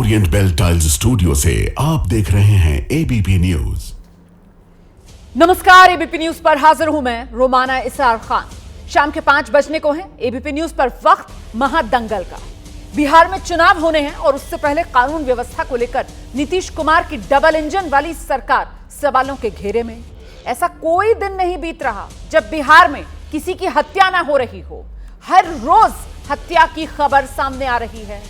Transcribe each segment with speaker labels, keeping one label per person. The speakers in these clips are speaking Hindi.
Speaker 1: ओरिएंट बेल टाइल्स स्टूडियो से आप देख रहे हैं एबीपी न्यूज।
Speaker 2: नमस्कार, एबीपी न्यूज पर हाजिर हूं मैं रोमाना इसार खान। शाम के 5 बजने को है। एबीपी न्यूज पर वक्त महादंगल का। बिहार में चुनाव होने हैं और उससे पहले कानून व्यवस्था को लेकर नीतीश कुमार की डबल इंजन वाली सरकार सवालों के घेरे में। ऐसा कोई दिन नहीं बीत रहा जब बिहार में किसी की हत्या ना हो रही हो। हर रोज हत्या की खबर सामने आ रही है।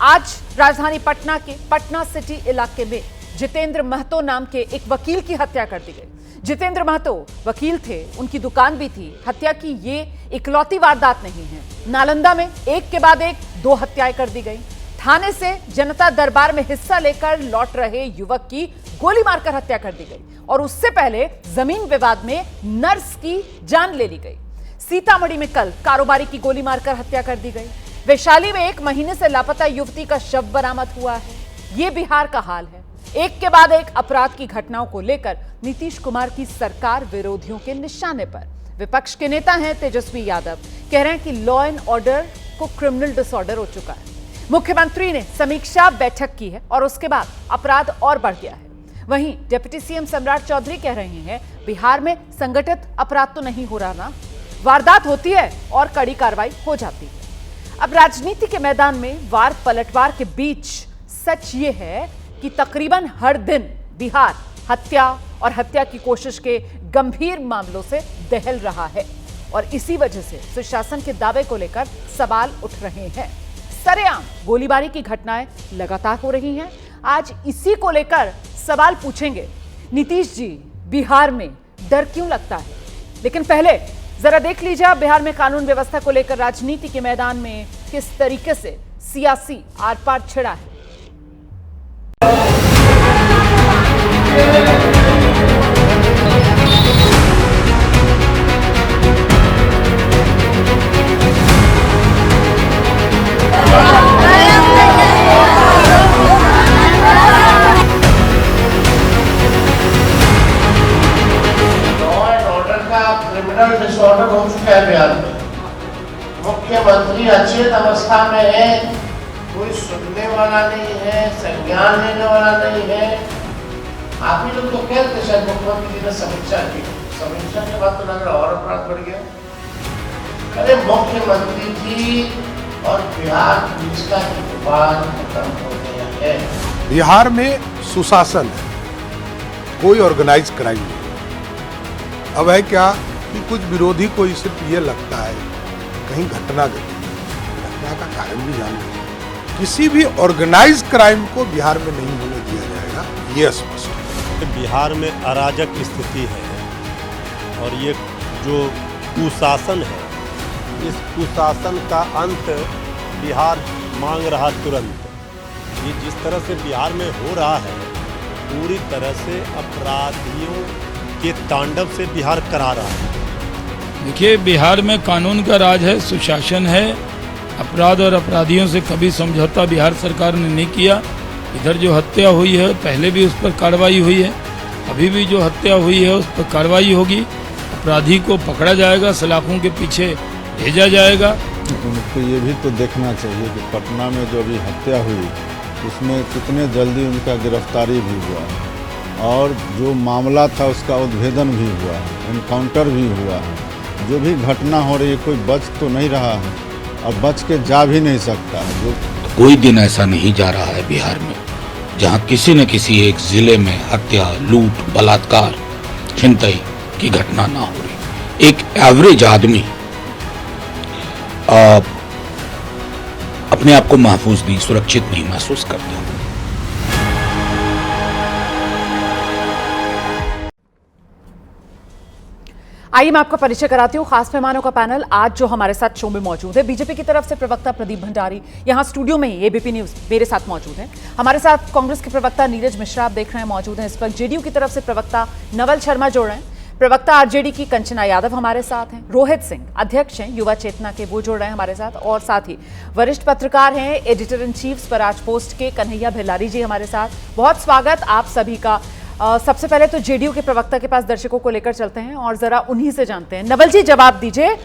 Speaker 2: आज राजधानी पटना के पटना सिटी इलाके में जितेंद्र महतो नाम के एक वकील की हत्या कर दी गई। जितेंद्र महतो वकील थे, उनकी दुकान भी थी। हत्या की ये इकलौती वारदात नहीं है। नालंदा में एक के बाद एक 2 हत्याएं कर दी गई। थाने से जनता दरबार में हिस्सा लेकर लौट रहे युवक की गोली मारकर हत्या कर दी गई और उससे पहले जमीन विवाद में नर्स की जान ले ली गई। सीतामढ़ी में कल कारोबारी की गोली मारकर हत्या कर दी गई। वैशाली में 1 महीने से लापता युवती का शव बरामद हुआ है। ये बिहार का हाल है। एक के बाद एक अपराध की घटनाओं को लेकर नीतीश कुमार की सरकार विरोधियों के निशाने पर। विपक्ष के नेता हैं तेजस्वी यादव, कह रहे हैं कि लॉ एंड ऑर्डर को क्रिमिनल डिसऑर्डर हो चुका है। मुख्यमंत्री ने समीक्षा बैठक की है और उसके बाद अपराध और बढ़ गया है। वहीं डिप्टी सीएम सम्राट चौधरी कह रहे हैं बिहार में संगठित अपराध तो नहीं हो रहा ना, वारदात होती है और कड़ी कार्रवाई हो जाती है। अब राजनीति के मैदान में वार पलटवार के बीच सच ये है कि तकरीबन हर दिन बिहार हत्या और हत्या की कोशिश के गंभीर मामलों से दहल रहा है और इसी वजह से सुशासन के दावे को लेकर सवाल उठ रहे हैं। सरेआम गोलीबारी की घटनाएं लगातार हो रही हैं। आज इसी को लेकर सवाल पूछेंगे। नीतीश जी, बिहार में डर क्यों लगता है? लेकिन पहले जरा देख लीजिए बिहार में कानून व्यवस्था को लेकर राजनीति के मैदान में किस तरीके से सियासी आर पार छिड़ा है।
Speaker 3: क्रिमिनल डिसऑर्डर हो चुका है बिहार में। मुख्यमंत्री अचेत अवस्था में है, कोई सुनने वाला नहीं है, संज्ञान लेने वाला नहीं है। आप ही लोग तो कहते शायद मुख्यमंत्री जी ने समीक्षा की, समीक्षा के बाद तो लग रहा और अपराध बढ़ गया। अरे मुख्यमंत्री जी और बिहार पुलिस का विवाद खत्म हो गया है।
Speaker 4: बिहार में सुशासन है, कोई ऑर्गेनाइज क्राइम नहीं। अब है क्या कि कुछ विरोधी को सिर्फ ये लगता है कहीं घटना का कारण भी जान नहीं। किसी भी ऑर्गेनाइज क्राइम को बिहार में नहीं होने दिया जाएगा, ये स्पष्ट है।
Speaker 5: बिहार में अराजक स्थिति है और ये जो कुशासन है, इस कुशासन का अंत बिहार मांग रहा तुरंत। ये जिस तरह से बिहार में हो रहा है, पूरी तरह से अपराधियों के तांडव से बिहार करा रहा है।
Speaker 6: देखिए, बिहार में कानून का राज है, सुशासन है। अपराध और अपराधियों से कभी समझौता बिहार सरकार ने नहीं किया। इधर जो हत्या हुई है पहले भी उस पर कार्रवाई हुई है, अभी भी जो हत्या हुई है उस पर कार्रवाई होगी। अपराधी को पकड़ा जाएगा, सलाखों के पीछे भेजा जाएगा।
Speaker 7: उनको ये भी तो देखना चाहिए कि पटना में जो भी हत्या हुई उसमें कितने जल्दी उनका गिरफ्तारी भी हुआ और जो मामला था उसका उद्भेदन भी हुआ, एनकाउंटर भी हुआ है। जो भी घटना हो रही है कोई बच तो नहीं रहा है और बच के जा भी नहीं सकता है। जो
Speaker 8: कोई दिन ऐसा नहीं जा रहा है बिहार में जहां किसी न किसी एक जिले में हत्या, लूट, बलात्कार, छिनतई की घटना ना हो रही। एक एवरेज आदमी अपने आप को महफूज नहीं, सुरक्षित नहीं महसूस करता।
Speaker 2: आइए मैं आपका परिचय कराती हूँ। खास मेहमानों का पैनल आज जो हमारे साथ शो में मौजूद है। बीजेपी की तरफ से प्रवक्ता प्रदीप भंडारी यहाँ स्टूडियो में ही एबीपी न्यूज मेरे साथ मौजूद हैं। हमारे साथ कांग्रेस के प्रवक्ता नीरज मिश्रा आप देख रहे हैं मौजूद हैं। इस वक्त जेडीयू की तरफ से प्रवक्ता नवल शर्मा जुड़ रहे हैं। प्रवक्ता आरजेडी की कंचना यादव हमारे साथ हैं। रोहित सिंह अध्यक्ष हैं युवा चेतना के, वो जुड़ रहे हैं हमारे साथ। और साथ ही वरिष्ठ पत्रकार हैं, editor in chief Swaraj post के कन्हैया भिलारी जी हमारे साथ। बहुत स्वागत आप सभी का। सबसे पहले तो जेडीयू के प्रवक्ता के पास दर्शकों को लेकर चलते हैं और जरा उन्हीं से जानते हैं। नवल जी, जवाब दीजिए।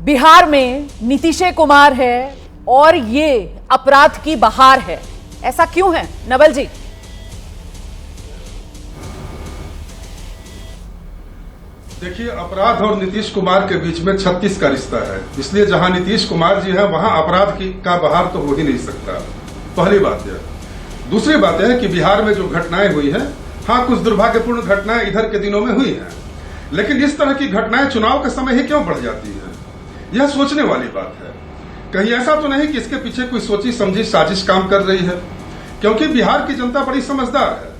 Speaker 2: बिहार में नीतीश कुमार है और ये अपराध की बहार है, ऐसा क्यों है नवल जी?
Speaker 9: देखिए, अपराध और नीतीश कुमार के बीच में 36 का रिश्ता है, इसलिए जहां नीतीश कुमार जी हैं वहां अपराध का बहार तो हो ही नहीं सकता। पहली बात यह। दूसरी बात यह है कि बिहार में जो घटनाएं हुई हैं, हाँ कुछ दुर्भाग्यपूर्ण घटनाएं इधर के दिनों में हुई हैं, लेकिन इस तरह की घटनाएं चुनाव के समय ही क्यों बढ़ जाती हैं, यह सोचने वाली बात है। कहीं ऐसा तो नहीं कि इसके पीछे कोई सोची समझी साजिश काम कर रही है, क्योंकि बिहार की जनता बड़ी समझदार है।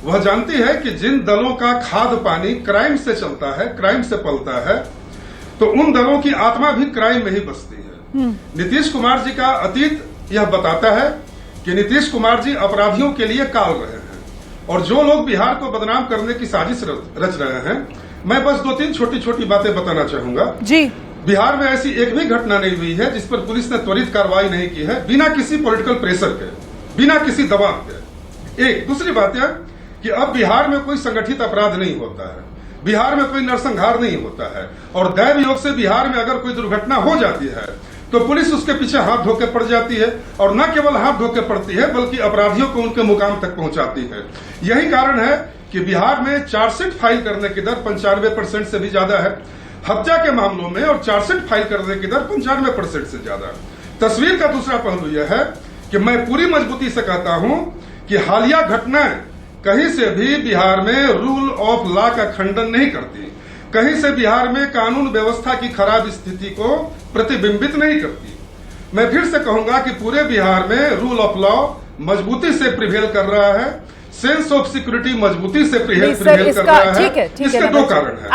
Speaker 9: वह जानती है कि जिन दलों का खाद पानी क्राइम से चलता है, क्राइम से पलता है, तो उन दलों की आत्मा भी क्राइम में ही बसती है। नीतीश कुमार जी का अतीत यह बताता है कि नीतीश कुमार जी अपराधियों के लिए काल रहे हैं, और जो लोग बिहार को बदनाम करने की साजिश रच रहे हैं, मैं बस 2-3 छोटी छोटी बातें बताना चाहूंगा जी। बिहार में ऐसी एक भी घटना नहीं हुई है जिस पर पुलिस ने त्वरित कार्रवाई नहीं की है, बिना किसी पॉलिटिकल प्रेशर के, बिना किसी दबाव के। एक दूसरी बात यह कि अब बिहार में कोई संगठित अपराध नहीं होता है, बिहार में कोई नरसंहार नहीं होता है, और दैव योग से बिहार में अगर कोई दुर्घटना हो जाती है तो पुलिस उसके पीछे हाथ धोके पड़ जाती है, और न केवल हाथ धोके पड़ती है बल्कि अपराधियों को उनके मुकाम तक पहुंचाती है। यही कारण है कि बिहार में चार्जशीट फाइल करने की दर 95% से भी ज्यादा है, हत्या के मामलों में, और चार्जशीट फाइल करने की दर 95% से ज्यादा। तस्वीर का दूसरा पहलू यह है कि मैं पूरी मजबूती से कहता हूं कि हालिया घटनाएं कहीं से भी बिहार में रूल ऑफ लॉ का खंडन नहीं करती, कहीं से बिहार में कानून व्यवस्था की खराब स्थिति को प्रतिबिंबित नहीं करती। मैं फिर से कहूंगा कि पूरे बिहार में रूल ऑफ लॉ मजबूती से प्रिवेल कर रहा है, सेंस ऑफ सिक्योरिटी मजबूती से प्रिवेल कर रहा है।
Speaker 2: ठीक है,
Speaker 9: इसके दो कारण हैं।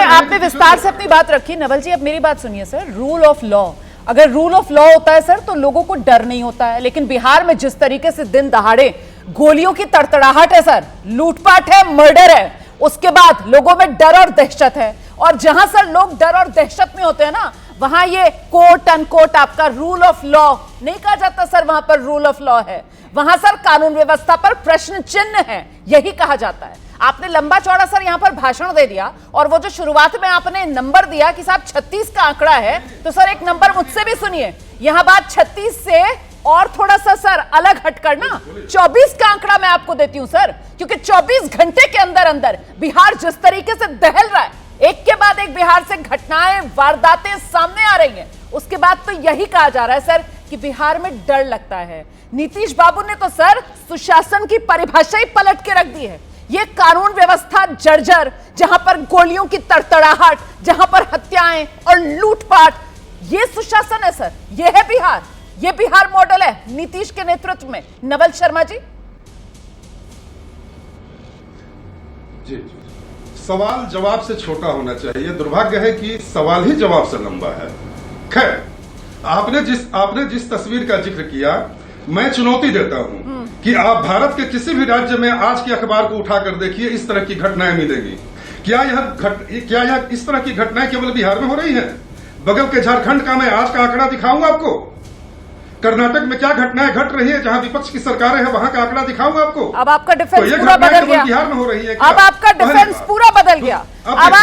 Speaker 2: आपने विस्तार से अपनी बात रखी। नवल जी, अब मेरी बात सुनिए सर। रूल ऑफ लॉ, अगर रूल ऑफ लॉ होता है सर तो लोगों को डर नहीं होता है, लेकिन बिहार में जिस तरीके से दिन दहाड़े गोलियों की तड़तड़ाहट है सर, लूटपाट है, मर्डर है, उसके बाद लोगों में डर और दहशत है, और जहां सर लोग डर और दहशत में होते हैं ना, वहां ये कोट अनकोट आपका रूल ऑफ लॉ नहीं कहा जाता सर, वहां पर रूल ऑफ लॉ है, वहां सर कानून व्यवस्था पर प्रश्न चिन्ह है, यही कहा जाता है। आपने लंबा चौड़ा सर यहां पर भाषण दे दिया, और वो जो शुरुआत में आपने नंबर दिया कि साहब 36 का आंकड़ा है, तो सर एक नंबर मुझसे भी सुनिए। यहां बात 36 से और थोड़ा सा सर अलग हटकर ना 24 का आंकड़ा मैं आपको देती हूं सर, क्योंकि 24 घंटे के अंदर अंदर बिहार जिस तरीके से दहल रहा है, एक के बाद एक बिहार से घटनाएं, वारदातें सामने आ रही हैं, उसके बाद तो यही कहा जा रहा है सर कि बिहार में डर लगता है। नीतीश बाबू ने तो सर सुशासन की परिभाषा ही पलट के रख दी है। ये कानून व्यवस्था जर्जर, जहां पर गोलियों की तड़तड़ाहट, जहां पर हत्याएं और लूटपाट, ये सुशासन है सर, ये है बिहार, ये बिहार मॉडल है नीतीश के नेतृत्व में। नवल शर्मा जी।
Speaker 9: जी, सवाल जवाब से छोटा होना चाहिए, दुर्भाग्य है कि सवाल ही जवाब से लंबा है। खैर, आपने जिस तस्वीर का जिक्र किया, मैं चुनौती देता हूं कि आप भारत के किसी भी राज्य में आज के अखबार को उठाकर देखिए, इस तरह की घटनाएं मिलेंगी। क्या यह इस तरह की घटनाएं केवल बिहार में हो रही हैं? बगल के झारखंड का मैं आज का आंकड़ा दिखाऊंगा आपको। कर्नाटक में क्या घटनाएं घट रही है जहां विपक्ष की सरकारें हैं, वहां का आंकड़ा दिखाऊंगा आपको।
Speaker 2: अब आपका डिफेंस
Speaker 9: तो
Speaker 2: पूरा बदल गया।
Speaker 9: बिहार में हो रही है।
Speaker 2: अब आपका डिफेंस पूरा बदल गया। अब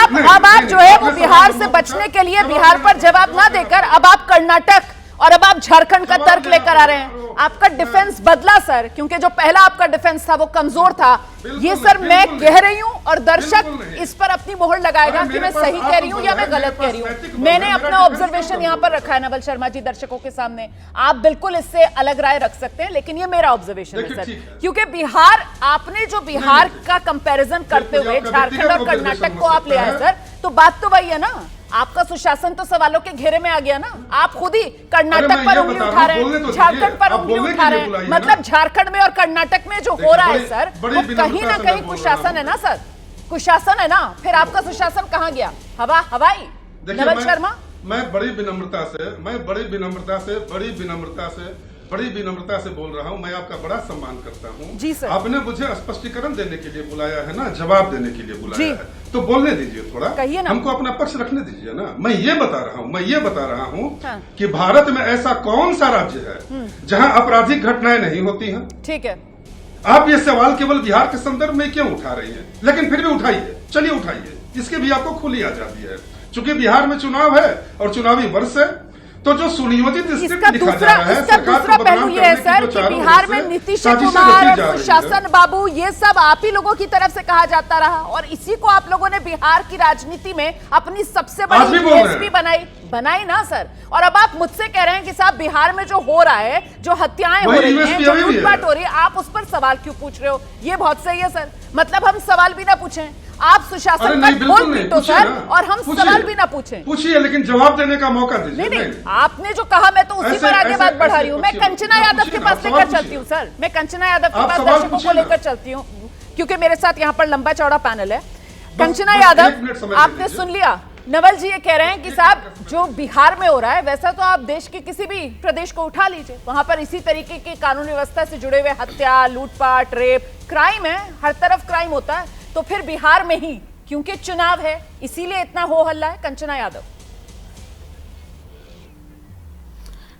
Speaker 2: आप जो है वो बिहार से बचने के लिए बिहार पर जवाब ना देकर अब आप कर्नाटक और अब आप झारखंड का तर्क लेकर आ रहे हैं। आपका डिफेंस बदला सर, क्योंकि जो पहला आपका डिफेंस था वो कमजोर था। ये सर मैं कह रही हूं, और दर्शक इस पर अपनी मोहर लगाएगा कि मैं सही कह रही हूं या मैं गलत कह रही हूं। मैंने अपना ऑब्जर्वेशन यहां पर रखा है नवल शर्मा जी दर्शकों के सामने। आप बिल्कुल इससे अलग राय रख सकते हैं, लेकिन ये मेरा ऑब्जर्वेशन है सर, क्योंकि बिहार, आपने जो बिहार का कंपैरिजन करते हुए झारखंड और कर्नाटक को आप ले आए सर, तो बात तो वही है ना, आपका सुशासन तो सवालों के घेरे में आ गया ना। आप खुद ही कर्नाटक पर उंगली उठा रहे हैं, झारखंड पर उंगली उठा रहे हैं, मतलब झारखंड में और कर्नाटक में जो हो रहा है सर, वो कहीं ना कहीं कुशासन है ना सर, कुशासन है ना। फिर आपका सुशासन कहां गया? हवाई। नवल शर्मा,
Speaker 9: मैं बड़ी विनम्रता से बोल रहा हूं। मैं आपका बड़ा सम्मान करता हूं जी सर। आपने मुझे स्पष्टीकरण देने के लिए बुलाया है ना, जवाब देने के लिए बुलाया है, तो बोलने दीजिए थोड़ा, कहिए ना, हमको अपना पक्ष रखने दीजिए ना। मैं ये बता रहा हूं कि भारत में ऐसा कौन सा राज्य है जहां आपराधिक घटनाएं नहीं होती हैं? ठीक है, आप ये सवाल केवल बिहार के संदर्भ में क्यों उठा रही है? लेकिन फिर भी उठाइए, चलिए उठाइए, इसकी भी आपको खुली आजादी है। चूंकि बिहार में चुनाव है और चुनावी वर्ष है, तो जो सुनियोजित
Speaker 2: इसका दूसरा पहलू ये है सर कि बिहार में नीतीश कुमार और सुशासन बाबू ये सब आप ही लोगों की तरफ से कहा जाता रहा और इसी को आप लोगों ने बिहार की राजनीति में अपनी सबसे बड़ी यूएसपी बनाई ना सर। और अब आप मुझसे कह रहे हैं कि साहब बिहार में जो हो रहा है, जो हत्याएं हो रही हैं, जो लूटपाट हो रही है, आप उस पर सवाल क्यों पूछ रहे हो? ये बहुत सही है सर। मतलब हम सवाल भी ना पूछें, आप सुशासन का ढोल पीटो सर और हम सवाल भी ना पूछें।
Speaker 9: पूछिए लेकिन जवाब देने का मौका दीजिए।
Speaker 2: नहीं, आपने जो कहा मैं तो उसी पर आगे बात बढ़ा रही हूँ। मैं कंचना यादव के पास लेकर चलती हूँ सर, मैं कंचना यादव के पास दर्शकों को लेकर चलती हूँ क्योंकि मेरे साथ यहाँ पर लंबा चौड़ा पैनल है। कंचना यादव, आपने सुन लिया, नवल जी ये कह रहे हैं कि साहब जो बिहार में हो रहा है वैसा तो आप देश के किसी भी प्रदेश को उठा लीजिए, वहां पर इसी तरीके की कानून व्यवस्था से जुड़े हुए हत्या, लूटपाट, रेप, क्राइम है, हर तरफ क्राइम होता है, तो फिर बिहार में ही क्योंकि चुनाव है इसीलिए इतना हो हल्ला है? कंचना यादव।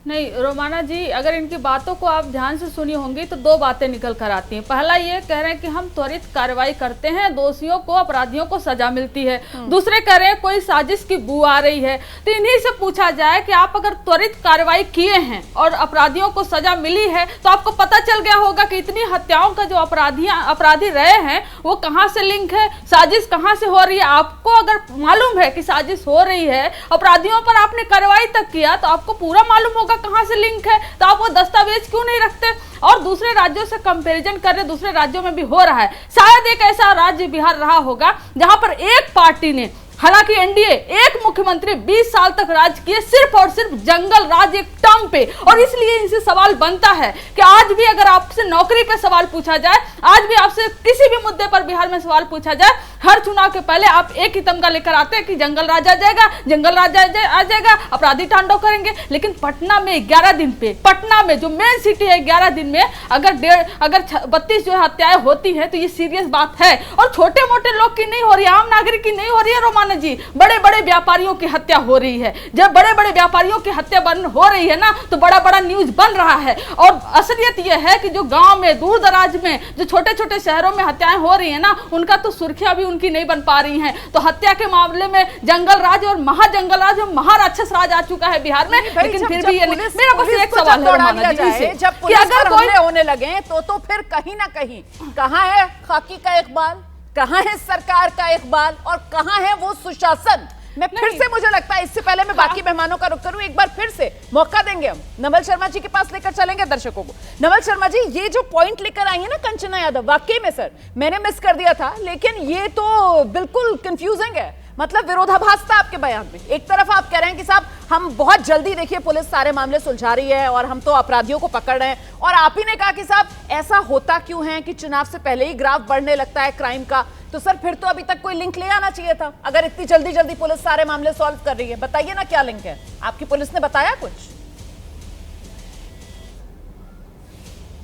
Speaker 10: नहीं रोमाना जी, अगर इनकी बातों को आप ध्यान से सुनी होंगी तो दो बातें निकल कर आती हैं। पहला ये कह रहे हैं कि हम त्वरित कार्रवाई करते हैं, दोषियों को, अपराधियों को सजा मिलती है। दूसरे कह रहे हैं कोई साजिश की बू आ रही है। तो इन्हीं से पूछा जाए कि आप अगर त्वरित कार्रवाई किए हैं और अपराधियों को सजा मिली है तो आपको पता चल गया होगा कि इतनी हत्याओं का जो अपराधी रहे हैं वो कहाँ से लिंक है, साजिश कहाँ से हो रही है। आपको अगर मालूम है कि साजिश हो रही है, अपराधियों पर आपने कार्रवाई तक किया तो आपको पूरा मालूम होगा कहां से लिंक है, तो आप वो दस्तावेज क्यों नहीं रखते? और दूसरे राज्यों से कंपैरिजन कर रहे, दूसरे राज्यों में भी हो रहा है। शायद एक ऐसा राज्य बिहार रहा होगा जहां पर एक पार्टी ने, हालांकि एनडीए, एक मुख्यमंत्री 20 साल तक राज किए सिर्फ और सिर्फ जंगल राज एक टर्म पे। और इसलिए इनसे सवाल बनता है कि आज भी अगर आपसे नौकरी पे सवाल पूछा जाए, आज भी आपसे किसी भी मुद्दे पर बिहार में सवाल पूछा जाए, हर चुनाव के पहले आप एक ही तमगा लेकर आते हैं कि जंगल राज आ जाएगा, जंगल राज आ जाएगा, अपराधी तांडव करेंगे। लेकिन पटना में 11 दिन पे, पटना में जो मेन सिटी है, 11 दिन में अगर 32 जो हत्याएं होती है तो ये सीरियस बात है। और छोटे मोटे लोग की नहीं हो रही है, आम नागरिक की नहीं हो रही है रोमाना जी, बड़े बड़े व्यापारियों की हत्या हो रही है। जब बड़े बड़े व्यापारियों की हत्या हो रही है ना तो बड़ा बड़ा न्यूज बन रहा है। और असलियत यह है कि जो गांव में, दूर दराज में, जो छोटे छोटे शहरों में हत्याएं हो रही है ना, उनका तो सुर्खियां भी उनकी नहीं बन पा रही हैं। तो हत्या के मामले में जंगल राज और महाजंगल राज और महाराक्षस राज आ चुका है बिहार में। लेकिन फिर भी मेरा बस एक सवाल है, जब अगर कोई होने लगे तो फिर कहीं ना कहीं कहां है खाकी का इकबाल, कहां है सरकार का इकबाल और कहां है वो सुशासन? मैं फिर से, मुझे लगता है इससे पहले मैं बाकी मेहमानों का रुख करूं, एक बार फिर से मौका देंगे हम नवल शर्मा जी के पास लेकर चलेंगे दर्शकों को। नवल शर्मा जी, ये जो पॉइंट लेकर आई है ना कंचना यादव, वाकई में सर मैंने मिस कर दिया था, लेकिन ये तो बिल्कुल कंफ्यूजिंग है। मतलब विरोधाभास था आपके बयान में। एक तरफ आप कह रहे हैं कि साहब हम बहुत जल्दी, देखिए पुलिस सारे मामले सुलझा रही है और हम तो अपराधियों को पकड़ रहे हैं, और आप ही ने कहा कि साहब ऐसा होता क्यों है कि चुनाव से पहले ही ग्राफ बढ़ने लगता है क्राइम का। तो सर फिर तो अभी तक कोई लिंक ले आना चाहिए था, अगर इतनी जल्दी जल्दी पुलिस सारे मामले सॉल्व कर रही है। बताइए ना क्या लिंक है, आपकी पुलिस ने बताया कुछ?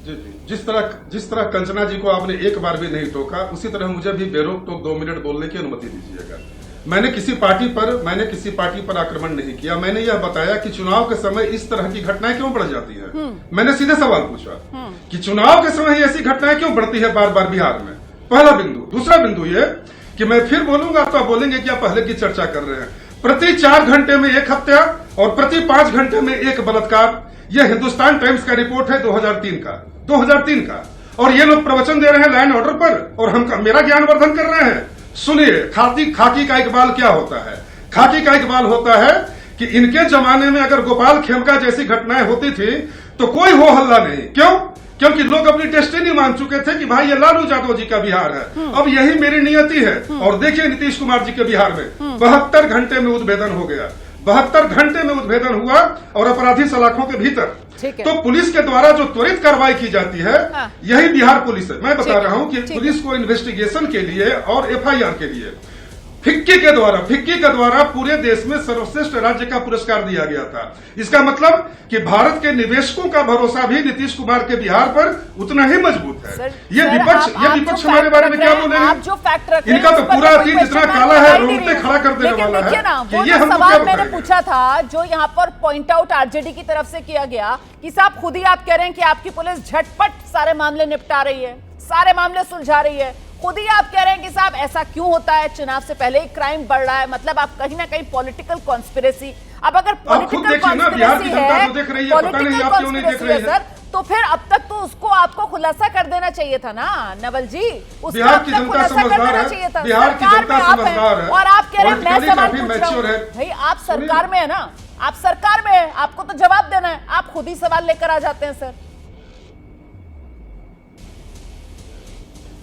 Speaker 9: जी, जिस तरह कंचना जी को आपने एक बार भी नहीं टोका, उसी तरह मुझे भी बेरोक टोक 2 मिनट बोलने की अनुमति दीजिएगा। मैंने किसी पार्टी पर आक्रमण नहीं किया। मैंने यह बताया कि चुनाव के समय इस तरह की घटनाएं क्यों बढ़ जाती हैं। मैंने सीधे सवाल पूछा कि चुनाव के समय ऐसी घटनाएं क्यों बढ़ती है बार बार बिहार में। पहला बिंदु। दूसरा बिंदु ये कि मैं फिर बोलूंगा तो आप बोलेंगे कि आप पहले की चर्चा कर रहे हैं। प्रति 4 घंटे में एक हत्या और प्रति 5 घंटे में एक बलात्कार, यह हिंदुस्तान टाइम्स का रिपोर्ट है 2003 का। और ये लोग प्रवचन दे रहे हैं लॉ एंड ऑर्डर पर और मेरा ज्ञानवर्धन कर रहे हैं। सुनिए, खाकी का इकबाल क्या होता है? खाकी का इकबाल होता है कि इनके जमाने में अगर गोपाल खेमका जैसी घटनाएं होती थी तो कोई हो हल्ला नहीं। क्यों? क्योंकि लोग अपनी डेस्टिनी मान चुके थे कि भाई ये लालू यादव जी का बिहार है, अब यही मेरी नियति है। और देखिए नीतीश कुमार जी के बिहार में 72 घंटे में उद्भेदन हो गया, 72 घंटे में उद्भेदन हुआ और अपराधी सलाखों के भीतर। तो पुलिस के द्वारा जो त्वरित कार्रवाई की जाती है, यही बिहार पुलिस है। मैं बता रहा हूं कि पुलिस को इन्वेस्टिगेशन के लिए और एफआईआर के लिए फिक्की के द्वारा पूरे देश में सर्वश्रेष्ठ राज्य का पुरस्कार दिया गया था। इसका मतलब कि भारत के निवेशकों का भरोसा भी नीतीश कुमार के बिहार पर उतना ही मजबूत है। ये विपक्ष हमारे बारे में क्या बोलेंगे? इनका तो पूरा अतीत इतना काला है, रोंगटे खड़ा कर देने वाला है कि ये हमको क्या
Speaker 2: मैंने पूछा था जो यहाँ पर पॉइंट आउट आरजेडी की तरफ से किया गया कि साहब खुद ही आप कह रहे हैं कि आपकी पुलिस झटपट सारे मामले निपटा रही है, सारे मामले सुलझा रही है। खुद ही आप कह रहे हैं कि साहब ऐसा क्यों होता है, चुनाव से पहले ही क्राइम बढ़ रहा है। मतलब आप कहीं ना कहीं पॉलिटिकल कॉन्स्पिरेसी अब अगर पॉलिटिकल कॉन्स्पिरेसी है, पॉलिटिकल कॉन्स्पिरेसी है सर, तो फिर अब तक तो उसको आपको खुलासा कर देना चाहिए था ना नवल जी, उसका अब तक खुलासा कर देना चाहिए था। सरकार में आप हैं और आप कह रहे हैं मैं सवाल पूछ रहा हूं। भाई आप सरकार में है ना, आप सरकार में है, आपको तो जवाब देना है, आप खुद ही सवाल लेकर आ जाते हैं सर।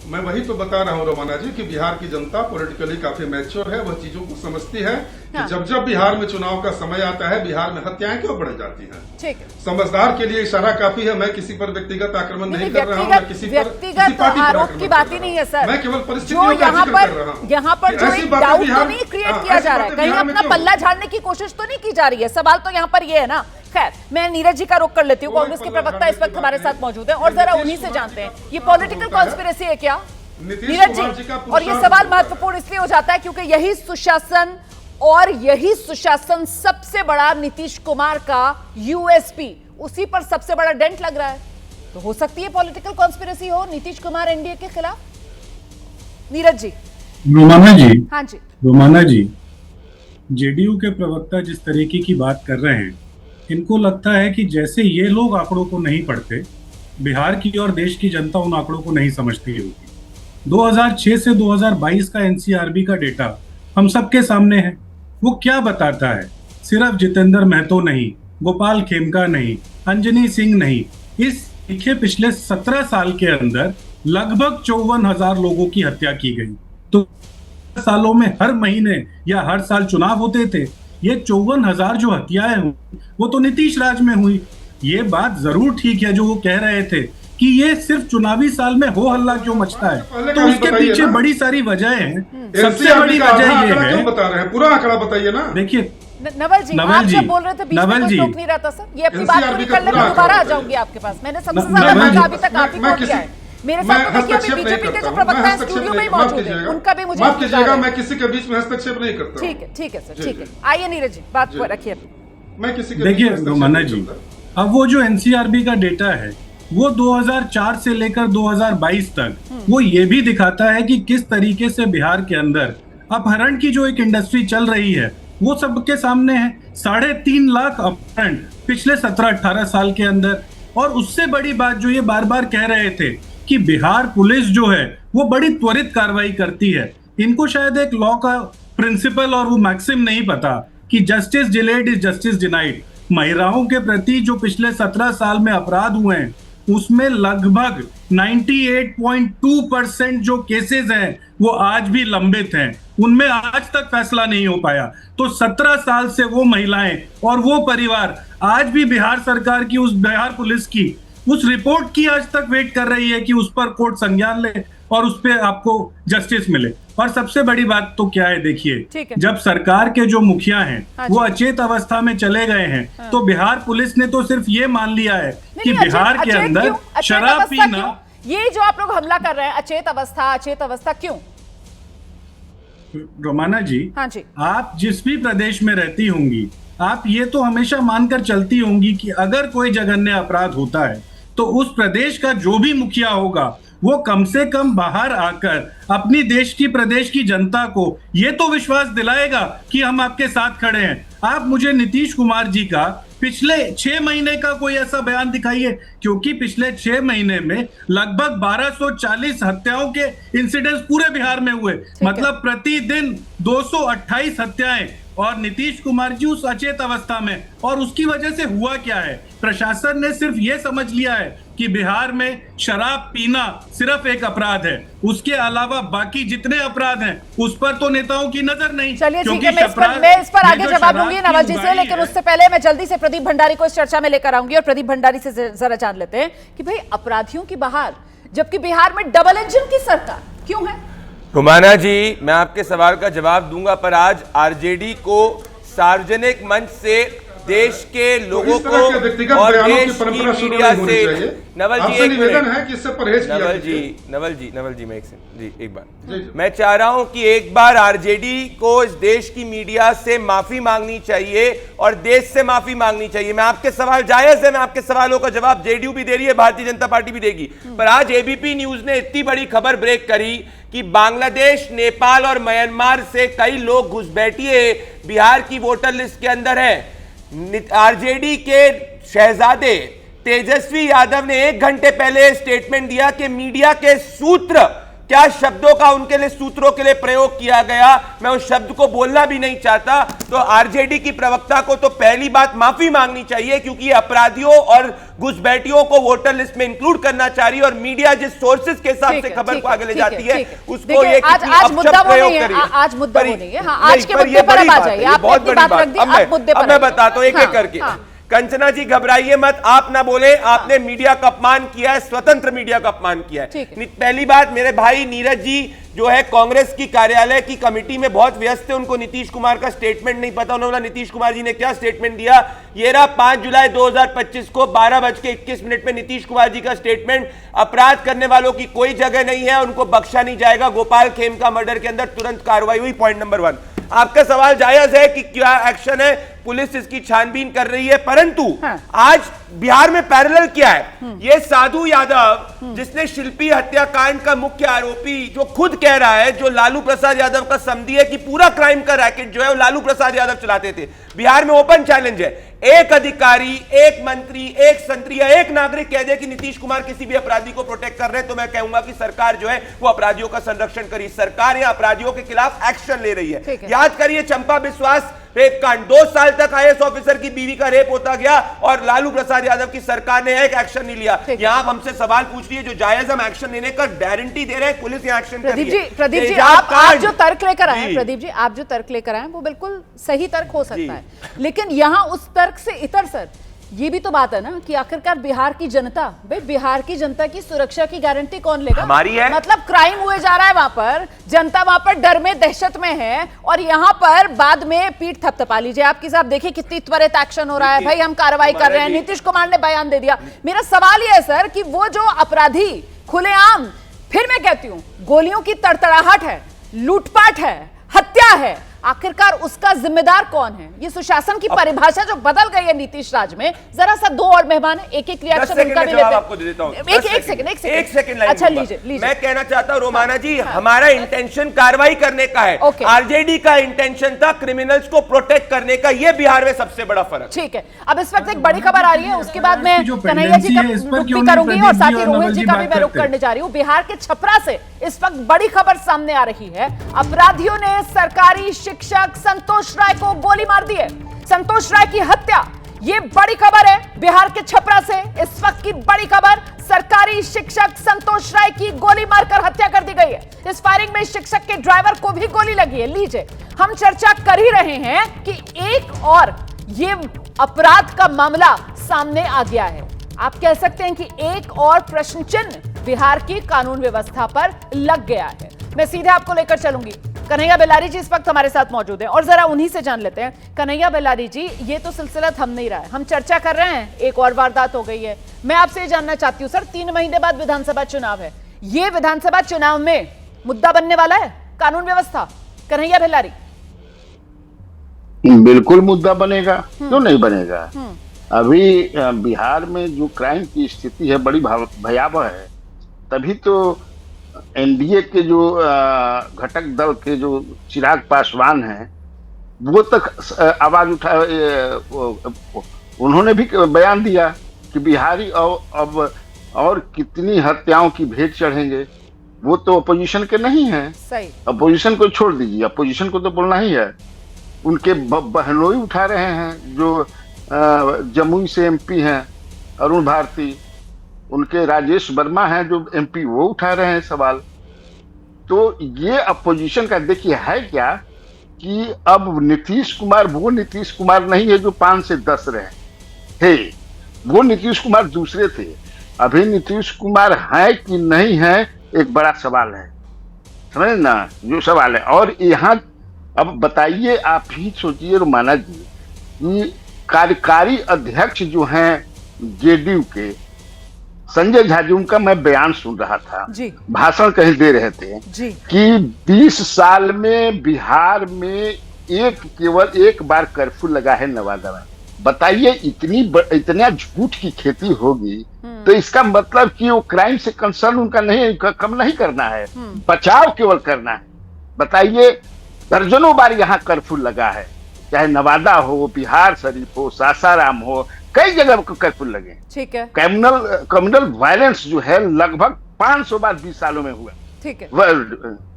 Speaker 9: मैं वही तो बता रहा हूं रोमाना जी कि बिहार की जनता पॉलिटिकली काफी मैच्योर है, वह चीजों को समझती है कि जब जब बिहार में चुनाव का समय आता है बिहार में हत्याएं क्यों बढ़ जाती हैं। ठीक है, समझदार के लिए इशारा काफी है। मैं किसी पर व्यक्तिगत आक्रमण नहीं कर रहा हूं, मैं किसी पर
Speaker 2: व्यक्तिगत आरोप की बात ही नहीं है सर,
Speaker 9: मैं केवल परिस्थितियों का जिक्र कर रहा हूं।
Speaker 2: यहाँ पर जो एक डाउट तो नहीं क्रिएट किया जा रहा है, कहीं अपना पल्ला झाड़ने की कोशिश तो नहीं की जा रही है। सवाल तो यहाँ पर ये है ना। खैर, मैं नीरज जी का रोक कर लेती हूँ, कांग्रेस के प्रवक्ता इस वक्त हमारे साथ मौजूद है और जरा उन्हीं से जानते हैं ये पॉलिटिकल कॉन्स्पिरेसी है क्या नीरज जी। और ये सवाल महत्वपूर्ण इसलिए हो जाता है क्योंकि यही सुशासन सबसे बड़ा नीतीश कुमार का यूएसपी, उसी पर सबसे बड़ा डेंट लग रहा है। तो हो सकती है पॉलिटिकल कॉन्स्पिरेसी हो नीतीश कुमार एनडीए के खिलाफ। नीरज जी।
Speaker 11: रोमाना जी।
Speaker 2: हाँ जी
Speaker 11: रोमाना जी, जेडीयू के प्रवक्ता जिस तरीके की बात कर रहे हैं, इनको लगता है कि जैसे ये लोग आंकड़ों को नहीं पढ़ते, बिहार की और देश की जनता उन आंकड़ों को नहीं समझती होगी। 2006 से 2022 का एनसीआरबी का डेटा हम सबके सामने है। वो क्या बताता है? सिर्फ जितेंद्र महतो नहीं, गोपाल खेमका नहीं, अंजनी सिंह नहीं, इस लिखे पिछले 17 साल के अंदर लगभग 54,000 लोगों की हत्या की गई। तो सालों में हर महीने या हर साल चुनाव होते थे। ये 54,000 जो हत्याएं हुई वो तो नीतीश राज में हुई। ये बात जरूर ठीक है जो वो कह रहे थे कि ये सिर्फ चुनावी साल में हो हल्ला क्यों मचता है, तो उसके पीछे बड़ी सारी वजहें हैं। सबसे बड़ी वजह ये है,
Speaker 9: बता रहे हैं पूरा आंकड़ा बताइए ना।
Speaker 11: देखिए
Speaker 2: नवल जी, आप जब बोल रहे थे बीच में कोई टोक नहीं रहा था सर, ये अपनी बात पूरी कर ले, मैं दोबारा आ जाऊंगी आपके पास। मैंने सबसे ज्यादा बात अभी तक आप ही को किया है। मेरे साथ तो देखिए अभी बीजेपी के जो प्रवक्ता हैं स्टूडियो में ही मौजूद हैं, उनका भी मुझे
Speaker 9: माफ कीजिएगा, मैं किसी के बीच में हस्तक्षेप नहीं करता।
Speaker 2: ठीक है सर, ठीक है। आइए नीरज जी, बात को रखिए।
Speaker 9: मैं किसी के
Speaker 11: देखिए रोमाना जी, अब वो जो एनसीआरबी का डेटा है वो 2004 से लेकर 2022 तक वो ये भी दिखाता है कि किस तरीके से बिहार के अंदर अपहरण की जो एक इंडस्ट्री चल रही है वो सबके सामने है। 3.5 लाख अपहरण पिछले 17-18 साल के अंदर। और उससे बड़ी बात जो ये बार बार कह रहे थे कि बिहार पुलिस जो है वो बड़ी त्वरित कार्रवाई करती है। इनको शायद एक लॉ का प्रिंसिपल और वो मैक्सिम नहीं पता कि justice delayed is justice denied. महिलाओं के प्रति जो पिछले 17 साल में अपराध हुए हैं उसमें लगभग 98.2% जो केसेस हैं वो आज भी लंबित हैं, उनमें आज तक फैसला नहीं हो पाया। तो 17 साल से वो महिलाएं और वो परिवार आज भी बिहार सरकार की, उस बिहार पुलिस की उस रिपोर्ट की आज तक वेट कर रही है कि उस पर कोर्ट संज्ञान ले और उस पर आपको जस्टिस मिले। और सबसे बड़ी बात तो क्या है, देखिए जब सरकार के जो मुखिया हैं वो अचेत अवस्था में चले गए हैं तो बिहार पुलिस ने तो सिर्फ ये मान लिया है कि बिहार के अंदर शराब पीना।
Speaker 2: ये जो आप लोग हमला कर रहे हैं अचेत अवस्था क्यों?
Speaker 11: रोमाना जी,
Speaker 2: हाँ जी,
Speaker 11: आप जिस भी प्रदेश में रहती होंगी आप ये तो हमेशा मानकर चलती होंगी कि अगर कोई जघन्य अपराध होता है तो उस प्रदेश का जो भी मुखिया होगा वो कम से कम बाहर आकर अपनी देश की, प्रदेश की जनता को ये तो विश्वास दिलाएगा कि हम आपके साथ खड़े हैं। आप मुझे नीतीश कुमार जी का पिछले 6 महीने का कोई ऐसा बयान दिखाइए, क्योंकि पिछले 6 महीने में लगभग 1240 हत्याओं के इंसिडेंट्स पूरे बिहार में हुए, मतलब प्रतिदिन 228 हत्याएं। और नीतीश कुमार जी उस अचेत अवस्था में, और उसकी वजह से हुआ क्या है, प्रशासन ने सिर्फ ये समझ लिया है कि बिहार में शराब पीना सिर्फ एक अपराध है, उसके अलावा बाकी जितने अपराध हैं उस पर तो नेताओं की नजर नहीं।
Speaker 2: चलिए ठीक है, मैं इस पर आगे जवाब दूंगी नवाज जी से, लेकिन उससे पहले मैं जल्दी से प्रदीप भंडारी को इस चर्चा में लेकर आऊंगी। और प्रदीप भंडारी से जरा जान लेते हैं कि भाई अपराधियों की बहार, जबकि बिहार में डबल इंजन की सरकार क्यों है?
Speaker 12: रुमाना जी, मैं आपके सवाल का जवाब दूंगा, पर आज आरजेडी को सार्वजनिक मंच से देश के लोगों को और देश की मीडिया से नवल जी
Speaker 9: निवेदन है कि इससे परहेज किया
Speaker 12: नवल जी मैं एक बार मैं चाह रहा हूं कि एक बार आरजेडी को इस देश की मीडिया से माफी मांगनी चाहिए और देश से माफी मांगनी चाहिए। मैं आपके सवाल जायज है, मैं आपके सवालों का जवाब जेडीयू भी दे रही है, भारतीय जनता पार्टी भी देगी, पर आज एबीपी न्यूज ने इतनी बड़ी खबर ब्रेक करी कि बांग्लादेश, नेपाल और म्यांमार से कई लोग घुसपैठिए बिहार की वोटर लिस्ट के अंदर है। आरजेडी के शहजादे तेजस्वी यादव ने 1 घंटे पहले स्टेटमेंट दिया कि मीडिया के सूत्र, क्या शब्दों का उनके लिए, सूत्रों के लिए प्रयोग किया गया, मैं उस शब्द को बोलना भी नहीं चाहता। तो आरजेडी की प्रवक्ता को तो पहली बात माफी मांगनी चाहिए, क्योंकि अपराधियों और घुसपैठियों को वोटर लिस्ट में इंक्लूड करना चाह रही है, और मीडिया जिस सोर्सेज के हिसाब से खबर को आगे ले जाती है उसको ये
Speaker 2: आज मुद्दा वो नहीं है, आज मुद्दा वो नहीं है। आज के मुद्दे पर आ जाइए,
Speaker 12: बहुत बड़ी बात। अब मैं बताता हूं एक-एक करके। कंचना जी घबराइए मत, आप ना बोले, आपने मीडिया का अपमान किया है, स्वतंत्र मीडिया का अपमान किया है। पहली बात, मेरे भाई नीरज जी जो है कांग्रेस की कार्यालय की कमेटी में बहुत व्यस्त थे, उनको नीतीश कुमार का स्टेटमेंट नहीं पता। उन्होंने नीतीश कुमार जी ने क्या स्टेटमेंट दिया, ये रहा 5 जुलाई 2025 को 12:21 में नीतीश कुमार जी का स्टेटमेंट। अपराध करने वालों की कोई जगह नहीं है, उनको बख्शा नहीं जाएगा। गोपाल खेमका मर्डर के अंदर तुरंत कार्रवाई हुई, पॉइंट नंबर 1। आपका सवाल जायज है कि क्या एक्शन है, पुलिस इसकी छानबीन कर रही है, परंतु आज बिहार में पैरेलल क्या है, ये साधु यादव जिसने शिल्पी हत्याकांड का मुख्य आरोपी, जो खुद कह रहा है, जो लालू प्रसाद यादव का समधी है कि पूरा क्राइम का रैकेट जो है वो लालू प्रसाद यादव चलाते थे। बिहार में ओपन चैलेंज है, एक अधिकारी, एक मंत्री, एक संतरी या एक नागरिक कह दे कि नीतीश कुमार किसी भी अपराधी को प्रोटेक्ट कर रहे हैं, तो मैं कहूंगा कि सरकार जो है वो अपराधियों का संरक्षण करी, सरकार या अपराधियों के खिलाफ एक्शन ले रही है। याद करिए चंपा विश्वास रेप कांड, 2 साल तक आईएएस ऑफिसर की बीवी का रेप होता गया और लालू प्रसाद यादव की सरकार ने एक एक्शन नहीं लिया। यहां आप हमसे सवाल पूछ रही है, जो जायज हम एक्शन लेने का गारंटी दे रहे हैं, पुलिस यहां एक्शन कर रही है।
Speaker 2: प्रदीप जी, आप जो तर्क लेकर आए, प्रदीप जी आप जो तर्क लेकर आए वो बिल्कुल सही तर्क हो सकता है, लेकिन यहां उस तर्क से इतर सर ये भी तो बात है ना कि आखिरकार बिहार की जनता, भाई बिहार की जनता की सुरक्षा की गारंटी कौन लेगा?
Speaker 12: हमारी है।
Speaker 2: मतलब क्राइम हुए जा रहा है वहां पर, जनता वहां पर डर में, दहशत में है, और यहां पर बाद में पीठ थपथपा लीजिए। आपकी साहब देखिए कितनी त्वरित एक्शन हो रहा है, भाई हम कार्रवाई कर रहे हैं, नीतीश कुमार ने बयान दे दिया। मेरा सवाल यह है सर कि वो जो अपराधी खुलेआम, फिर मैं कहती हूं गोलियों की तड़तड़ाहट है, लूटपाट है, हत्या है, आखिरकार उसका जिम्मेदार कौन है? ये सुशासन की परिभाषा जो बदल गई है नीतीश राज में। जरा सा 2 और मेहमान, एक-एक रिएक्शन उनका भी लेते हैं।
Speaker 12: आपको दे देता हूं,
Speaker 2: एक सेकंड। अच्छा लीजिए।
Speaker 12: मैं कहना चाहता हूं रोमाना जी, हमारा इंटेंशन कार्रवाई करने का है, आरजेडी का इंटेंशन था क्रिमिनल्स को प्रोटेक्ट करने का। ये बिहार में सबसे बड़ा फर्क।
Speaker 2: ठीक है, अब इस वक्त एक बड़ी खबर आ रही है, उसके बाद मैं कन्हैया जी का रुख भी करूंगी और साथ ही रोहित जी का भी मैं रुख करने जा रही हूं। बिहार के छपरा से इस वक्त बड़ी खबर सामने आ रही है, अपराधियों ने सरकारी शिक्षक संतोष राय को गोली मार दी है। संतोष राय की हत्या, ये बड़ी खबर है बिहार के छपरा से। इस वक्त की बड़ी खबर, सरकारी शिक्षक संतोष राय की गोली मारकर हत्या कर दी गई है। इस फायरिंग में शिक्षक के ड्राइवर को भी गोली लगी है। लीजिए, हम चर्चा कर ही रहे हैं कि एक और ये अपराध का मामला सामने आ गया है। आप कह सकते हैं कि एक और प्रश्न चिन्ह बिहार की कानून व्यवस्था पर लग गया है। मैं सीधे आपको लेकर चलूंगी, कन्हैया बेल्लारी जी इस वक्त हमारे साथ मौजूद हैं और जरा उन्हीं से जान लेते हैं। कन्हैया बेल्लारी जी, ये तो सिलसिला थम नहीं रहा है, हम चर्चा कर रहे हैं, एक और वारदात हो गई है। मैं आपसे ये जानना चाहती हूँ सर, 3 महीने बाद विधानसभा चुनाव है, ये विधानसभा चुनाव में मुद्दा बनने वाला है कानून व्यवस्था? कन्हैया बेल्लारी,
Speaker 3: बिल्कुल मुद्दा बनेगा, क्यों नहीं बनेगा। अभी बिहार में जो क्राइम की स्थिति है बड़ी भयावह है, तभी तो एनडीए के जो घटक दल के जो चिराग पासवान हैं वो तक आवाज उठा, उन्होंने भी बयान दिया कि बिहारी अब और कितनी हत्याओं की भेंट चढ़ेंगे। वो तो अपोजिशन के नहीं है, सही, अपोजिशन को छोड़ दीजिए, अपोजिशन को तो बोलना ही है। उनके बहनोई उठा रहे हैं, जो जमुई से एमपी हैं अरुण भारती, उनके राजेश वर्मा हैं जो एमपी, वो उठा रहे हैं सवाल। तो ये अपोजिशन का देखिए है क्या कि अब नीतीश कुमार वो नीतीश कुमार नहीं है जो 5 से 10 रहे थे, वो नीतीश कुमार दूसरे थे। अभी नीतीश कुमार है कि नहीं है एक बड़ा सवाल है, समझ ना, जो सवाल है। और यहाँ अब बताइए, आप ही सोचिए रोमाना जी, कि कार्यकारी अध्यक्ष जो हैं जेडीयू के संजय झा जी, उनका मैं बयान सुन रहा था, भाषण कहीं दे रहे थे कि 20 साल में बिहार में केवल एक बार कर्फ्यू लगा है नवादा में। बताइए, इतना झूठ की खेती होगी तो इसका मतलब कि वो क्राइम से कंसर्न उनका नहीं, कम नहीं करना है, बचाव केवल करना है। बताइए, दर्जनों बार यहाँ कर्फ्यू लगा है, चाहे नवादा हो, बिहार शरीफ हो, सासाराम हो, कई जगह कर्फ्यू लगे।
Speaker 2: ठीक है।
Speaker 3: कम्युनल वायलेंस जो है लगभग 500 बार 20 सालों में हुआ।
Speaker 2: ठीक है।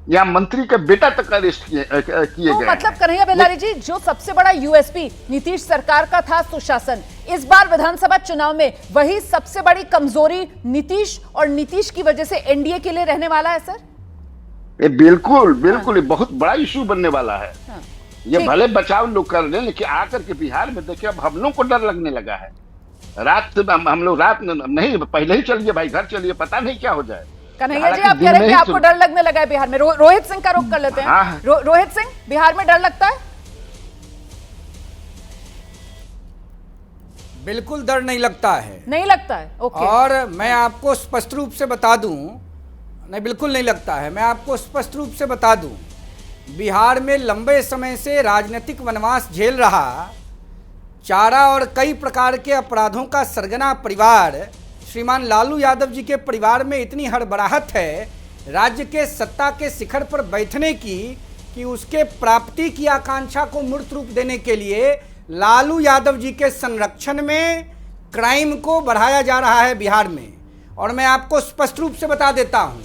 Speaker 3: यहाँ मंत्री का बेटा तक अरेस्ट किए गए।
Speaker 2: मतलब कन्हैया बेल्लारी जी, जो सबसे बड़ा यूएसपी नीतीश सरकार का था सुशासन, इस बार विधानसभा चुनाव में वही सबसे बड़ी कमजोरी नीतीश और नीतीश की वजह से एनडीए के लिए रहने वाला है सर?
Speaker 3: ये बिल्कुल बिल्कुल बहुत बड़ा इशू बनने वाला है। ये भले बचाव लोग कर रहे हैं, लेकिन आकर के बिहार में देखिए अब हम लोग को डर लगने लगा है। रात हम लोग रात नहीं, पहले ही चलिए भाई घर चलिए, पता नहीं क्या हो जाए।
Speaker 2: कन्हैया जी, आप कह रहे हैं कि आपको डर लगने लगा है बिहार में। रोहित सिंह का रुख कर लेते हैं। हाँ। रोहित सिंह, बिहार में डर लगता है?
Speaker 13: बिल्कुल डर नहीं लगता है।
Speaker 2: नहीं लगता है, ओके।
Speaker 13: और मैं आपको स्पष्ट रूप से बता दूं, नहीं बिल्कुल नहीं लगता है। मैं आपको स्पष्ट रूप से बता दूं, बिहार में लंबे समय से राजनीतिक वनवास झेल रहा चारा और कई प्रकार के अपराधों का सरगना परिवार श्रीमान लालू यादव जी के परिवार में इतनी हड़बड़ाहट है राज्य के सत्ता के शिखर पर बैठने की कि उसके प्राप्ति की आकांक्षा को मूर्त रूप देने के लिए लालू यादव जी के संरक्षण में क्राइम को बढ़ाया जा रहा है बिहार में। और मैं आपको स्पष्ट रूप से बता देता हूं,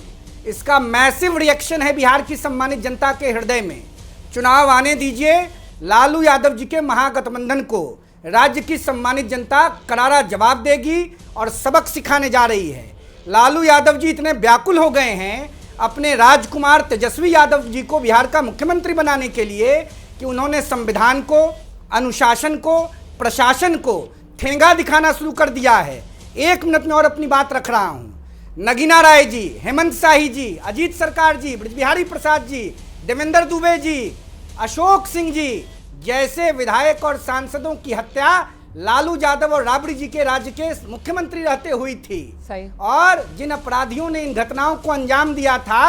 Speaker 13: इसका मैसिव रिएक्शन है बिहार की सम्मानित जनता के हृदय में। चुनाव आने दीजिए, लालू यादव जी के महागठबंधन को राज्य की सम्मानित जनता करारा जवाब देगी और सबक सिखाने जा रही है। लालू यादव जी इतने व्याकुल हो गए हैं अपने राजकुमार तेजस्वी यादव जी को बिहार का मुख्यमंत्री बनाने के लिए कि उन्होंने संविधान को, अनुशासन को, प्रशासन को ठेंगा दिखाना शुरू कर दिया है। 1 मिनट में और अपनी बात रख रहा हूं। नगीना राय जी, हेमंत शाही जी, अजीत सरकार जी, ब्रज बिहारी प्रसाद जी, देवेंद्र दुबे जी, अशोक सिंह जी जैसे विधायक और सांसदों की हत्या लालू यादव और राबड़ी जी के राज्य के मुख्यमंत्री रहते हुई थी।
Speaker 2: सही।
Speaker 13: और जिन अपराधियों ने इन घटनाओं को अंजाम दिया था,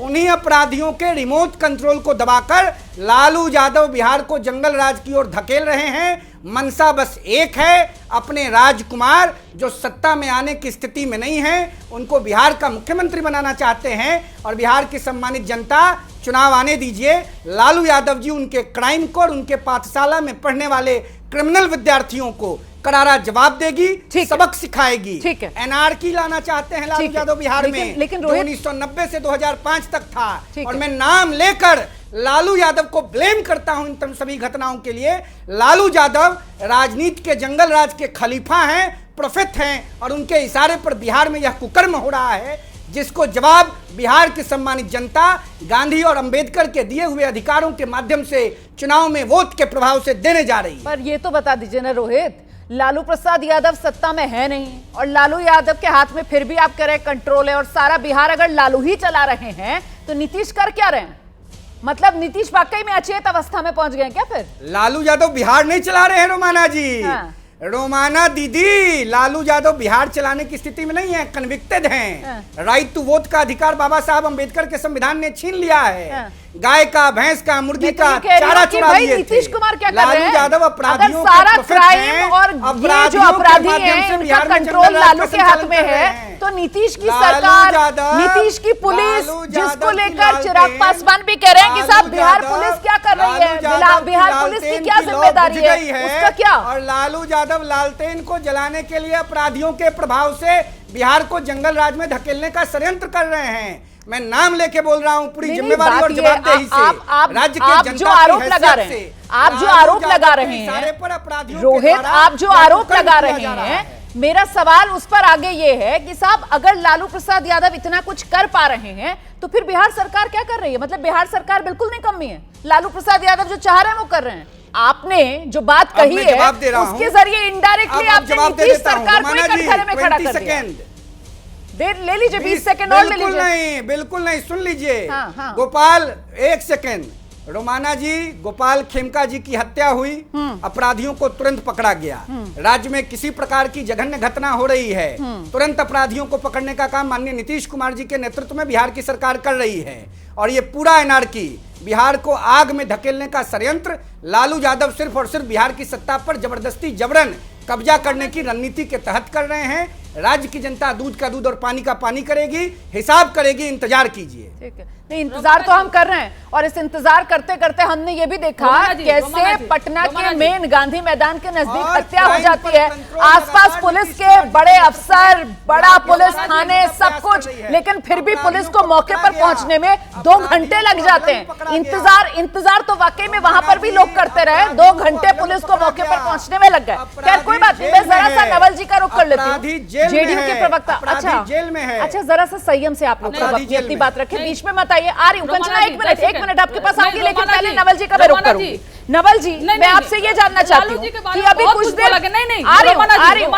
Speaker 13: उन्हीं अपराधियों के रिमोट कंट्रोल को दबाकर लालू यादव बिहार को जंगल राज की ओर धकेल रहे हैं। मनसा बस एक है, अपने राजकुमार जो सत्ता में आने की स्थिति में नहीं है, उनको बिहार का मुख्यमंत्री बनाना चाहते हैं। और बिहार की सम्मानित जनता, चुनाव आने दीजिए, लालू यादव जी उनके क्राइम को और उनके पाठशाला में पढ़ने वाले क्रिमिनल विद्यार्थियों को करारा जवाब देगी, सबक सिखाएगी।
Speaker 2: ठीक है।
Speaker 13: एनआरकी लाना चाहते हैं लालू यादव बिहार में,
Speaker 2: लेकिन
Speaker 13: 1990 से 2005 तक था। और मैं नाम लेकर लालू यादव को ब्लेम करता हूं इन सभी घटनाओं के लिए। लालू यादव राजनीति के जंगल राज के खलीफा हैं, प्रोफेट हैं, और उनके इशारे पर बिहार में यह कुकर्म हो रहा है, जिसको जवाब बिहार की सम्मानित जनता गांधी और अंबेडकर के दिए हुए अधिकारों के माध्यम से चुनाव में वोट के प्रभाव से देने जा रही है।
Speaker 2: पर ये तो बता दीजिए ना रोहित, लालू प्रसाद यादव सत्ता में है नहीं और लालू यादव के हाथ में फिर भी आप कह रहे हैं कंट्रोल है, और सारा बिहार अगर लालू ही चला रहे हैं तो नीतीश कर क्या रहे हैं? मतलब नीतीश वाकई में अचेत अवस्था में पहुंच गए क्या? फिर
Speaker 13: लालू यादव बिहार नहीं चला रहे हैं रोमाना जी।
Speaker 2: हाँ।
Speaker 13: रोमाना दीदी, लालू यादव बिहार चलाने की स्थिति में नहीं है, कन्विक्टेड हैं। राइट टू वोट का अधिकार बाबा साहब अंबेडकर के संविधान ने छीन लिया है। गाय का, भैंस का, मुर्गी का चारा चुरा लिए थे।
Speaker 2: नीतीश कुमार क्या कर रहे हैं?
Speaker 13: लालू यादव अपराधियों
Speaker 2: सारा क्राइम और ये जो अपराधी हैं उनका कंट्रोल लालू के हाथ में है, तो नीतीश की सरकार, नीतीश की पुलिस, जिसको लेकर चिराग पासवान भी कह रहे हैं कि साहब बिहार पुलिस क्या कर रही है, बिहार पुलिस की क्या जिम्मेदारी है, उसका क्या?
Speaker 13: और लालू यादव लालटेन को जलाने के लिए अपराधियों के प्रभाव से बिहार को जंगल राज में धकेलने का षड्यंत्र कर रहे हैं। मैं नाम लेके बोल रहा हूँ पूरी जिम्मेवारी और जवाबदेही से, राज्य के जनता
Speaker 2: जो आरोप लगा रहे हैं, आप जो आरोप लगा रहे हैं रोहित, आप जो आरोप लगा रहे हैं, मेरा सवाल उस पर आगे ये है कि साहब अगर लालू प्रसाद यादव इतना कुछ कर पा रहे हैं तो फिर बिहार सरकार क्या कर रही है? मतलब बिहार सरकार बिल्कुल नहीं कमी है, लालू प्रसाद यादव जो चाह रहे हैं वो कर रहे हैं। आपने जो बात कही है उसके जरिए इनडायरेक्टली आपने नीतीश सरकार को कटघरे में खड़ा कर दिया। ले लीजिए 20 सेकंड और ले लीजिए।
Speaker 13: बिल्कुल नहीं, सुन लीजिए। हाँ। गोपाल, 1 सेकंड। रोमाना जी, गोपाल खेमका जी की हत्या हुई, अपराधियों को तुरंत पकड़ा गया। राज्य में किसी प्रकार की जघन्य घटना हो रही है, तुरंत अपराधियों को पकड़ने का काम माननीय नीतीश कुमार जी के नेतृत्व में बिहार की सरकार कर रही है। और ये पूरा एनआरकी, बिहार को आग में धकेलने का षड्यंत्र लालू यादव सिर्फ और सिर्फ बिहार की सत्ता पर जबरदस्ती जबरन कब्जा करने की रणनीति के तहत कर रहे हैं। राज्य की जनता दूध का दूध और पानी का पानी करेगी, हिसाब करेगी, इंतजार कीजिए।
Speaker 2: ठीक है, नहीं इंतजार तो हम कर रहे हैं, और इस इंतजार करते करते हमने ये भी देखा कैसे पटना के मेन गांधी मैदान के नजदीक हत्या हो जाती है। आसपास पुलिस के बड़े अफसर, बड़ा पुलिस थाने, सब कुछ, लेकिन फिर भी पुलिस को मौके पर पहुंचने में 2 घंटे लग जाते हैं। इंतजार तो वाकई में वहां पर भी लोग करते रहे, 2 घंटे पुलिस को मौके पर पहुंचने में लग गए। खैर कोई बात नहीं, मैं जरा सा नवल जी का रुख कर लेती हूँ, जेडीयू के प्रवक्ता। अच्छा
Speaker 13: जेल में है।
Speaker 2: अच्छा, जरा सा संयम से आप लोग अपनी बात रखें, बीच में मत आइए। आ रही हूँ कंचना, एक मिनट आपके पास आऊंगी, लेकिन पहले नवल जी का मैं रुख करूंगी। नवल जी, मैं आपसे ये जानना चाहती हूँ कि अभी कुछ देर आ रही हूँ।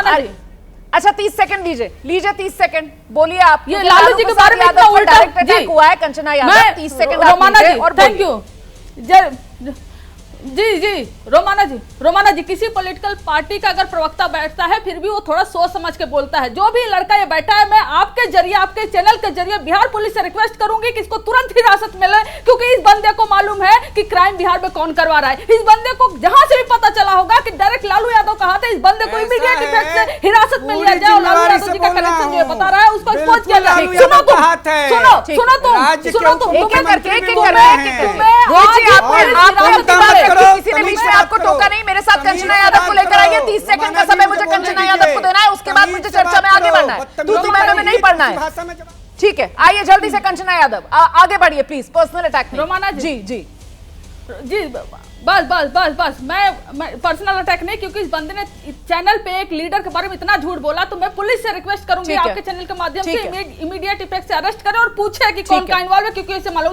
Speaker 2: अच्छा 30 सेकंड लीजिए 30 सेकंड बोलिए आप।
Speaker 10: ये लालू जी के बारे में इतना उल्टा
Speaker 2: अटैक हुआ है कंचना यादव, 30 सेकंड और
Speaker 10: थैंक यू। जी रोमाना जी, किसी पॉलिटिकल पार्टी का अगर प्रवक्ता बैठता है फिर भी वो थोड़ा सोच समझ के बोलता है। जो भी लड़का ये बैठा है, मैं आपके जरिए, आपके चैनल के जरिए बिहार पुलिस से रिक्वेस्ट करूंगी कि इसको तुरंत हिरासत मिले, क्योंकि इस बंदे को मालूम है कि क्राइम बिहार में कौन करवा रहा है। इस बंदे को जहां से भी पता चला होगा कि डायरेक्ट लालू यादव कहा था, इस बंदे को इमीडिएट इफेक्ट से हिरासत में लिया जाए और लालू यादव जी का कनेक्शन जो बता रहा है उसको एक्सपोज किया जाए। सुनो
Speaker 2: आपको टोका नहीं, मेरे साथ कंचना यादव को लेकर आइए। 30 सेकंड का समय मुझे कंचना यादव को देना है, उसके बाद मुझे चर्चा में आगे बढ़ना है, तू मैंने में नहीं पढ़ना है। ठीक है, आइए जल्दी से कंचना यादव आगे बढ़िए प्लीज, पर्सनल अटैक।
Speaker 10: रोमाना जी बस मैं पर्सनल अटैक नहीं, क्योंकि इस बंदे ने चैनल पे एक लीडर के बारे में इतना झूठ बोला, तो मैं पुलिस से रिक्वेस्ट करूंगी आपके चैनल के माध्यम से इमीडिएट इफेक्ट से अरेस्ट करें और पूछे कि कौन का इन्वॉल्व है, क्योंकि इसे मालूम।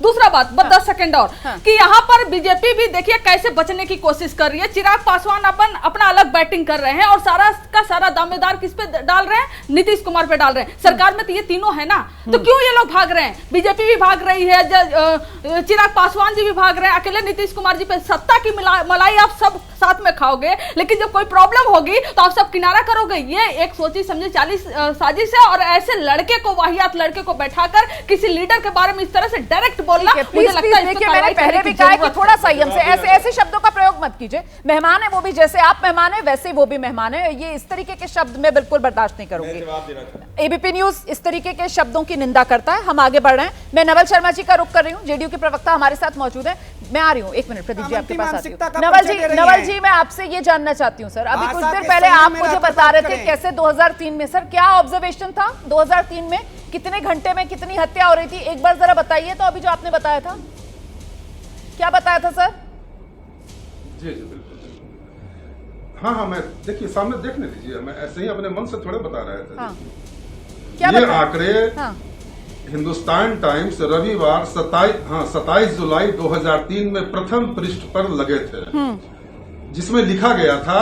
Speaker 10: दूसरा बात, बस 10 सेकंड और, कि यहाँ पर बीजेपी भी देखिए कैसे बचने की कोशिश कर रही है। चिराग पासवान अपना अलग बैटिंग कर रहे हैं और सारा का सारा दावेदार किस पे डाल रहे हैं, नीतीश कुमार पे डाल रहे हैं। सरकार में तो ये तीनों है ना, तो क्यों ये लोग भाग रहे हैं? बीजेपी भी भाग रही है, चिराग पासवान जी भी भाग रहे हैं, अकेले नीतीश कुमार जी पे सत्ता की मलाई आप सब साथ में खाओगे, लेकिन जब कोई प्रॉब्लम होगी तो आप सब किनारा करोगे। ये एक सोची समझी 40 साजिश है, और ऐसे लड़के को, वाहियात लड़के को बैठाकर किसी लीडर के बारे में इस तरह से डायरेक्ट बोलना, मुझे लगता है
Speaker 2: देखिए मैंने पहले भी कहा कि थोड़ा संयम से ऐसे शब्दों का प्रयोग मत कीजिए। मेहमान है वो भी, जैसे आप मेहमान है वैसे वो भी मेहमान है, ये इस तरीके के शब्द मैं बिल्कुल बर्दाश्त नहीं करूंगी। एबीपी न्यूज इस तरीके के शब्दों की निंदा करता है। हम आगे बढ़ रहे हैं, मैं नवल शर्मा जी का रुख कर रही हूँ, जेडीयू के प्रवक्ता हमारे साथ मौजूद है। मैं आ रही हूँ, एक मिनट प्रदीप जी आपके पास आती हूँ। नवल जी मैं आपसे ये जानना चाहती हूँ सर, अभी कुछ देर पहले आप मुझे बता रहे थे कैसे 2003 में, सर क्या ऑब्जर्वेशन था 2003 में, कितने घंटे में कितनी हत्या हो रही थी, एक बार जरा बताइए। तो अभी जो आपने बताया था, क्या बताया था सर?
Speaker 9: जी बिल्कुल, हाँ मैं देखिए सामने देखने दीजिए, मैं ऐसे ही अपने मन से थोड़े बता रहा था। क्या ये आंकड़े हिंदुस्तान टाइम्स रविवार 27 जुलाई 2003 में प्रथम पृष्ठ पर लगे थे, जिसमें लिखा गया था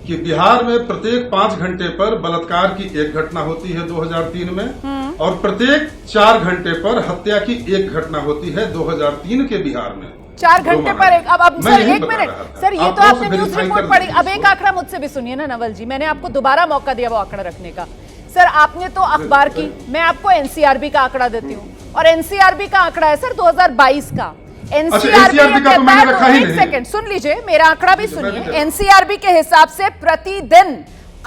Speaker 9: कि बिहार में प्रत्येक 5 घंटे पर बलात्कार की एक घटना होती है 2003 में, और प्रत्येक 4 घंटे पर हत्या की एक घटना होती है 2003 के बिहार में।
Speaker 2: 4 घंटे पर एक। अब सर एक मिनट सर, ये तो आपने न्यूज रिपोर्ट पढ़ी, अब एक आंकड़ा मुझसे भी सुनिए ना नवल जी, मैंने आपको दोबारा मौका दिया वो आंकड़ा रखने का। सर आपने तो अखबार की, मैं आपको एनसीआरबी का आंकड़ा देती हूँ, और एनसीआरबी का आंकड़ा है सर 2022 का। एनसीआरबी का एक सेकंड सुन लीजिए, मेरा आंकड़ा भी सुनिए। एनसीआरबी के हिसाब से प्रतिदिन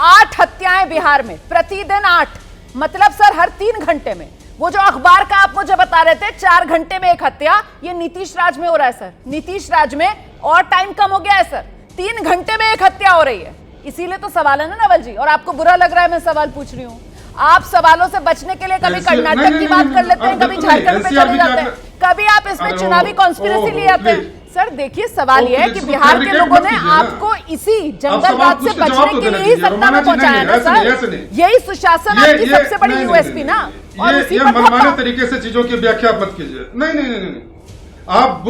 Speaker 2: 8 हत्याएं बिहार में, प्रतिदिन 8, मतलब सर हर 3 घंटे में। वो जो अखबार का आप मुझे बता रहे थे 4 घंटे में एक हत्या, ये नीतीश राज में हो रहा है सर, नीतीश राज में और टाइम कम हो गया है सर, 3 घंटे में एक हत्या हो रही है। इसीलिए तो सवाल है ना नवल जी, और आपको बुरा लग रहा है मैं सवाल पूछ रही हूँ। आप सवालों से बचने के लिए कभी कर्नाटक की बात कर लेते हैं, कभी झारखंड पे चले जाते हैं, कभी आप इसमें चुनावी कॉन्स्पिरेसी ले आते हैं। सर देखिए सवाल यह है कि बिहार के लोगों ने आपको इसी जंगलवाद से बचने के लिए ही सत्ता में पहुंचाया ना सर, यही सुशासन आपकी सबसे बड़ी यूएसपी ना। और
Speaker 9: ये मनमाने तरीके से चीजों की व्याख्या मत कीजिए। नहीं, आप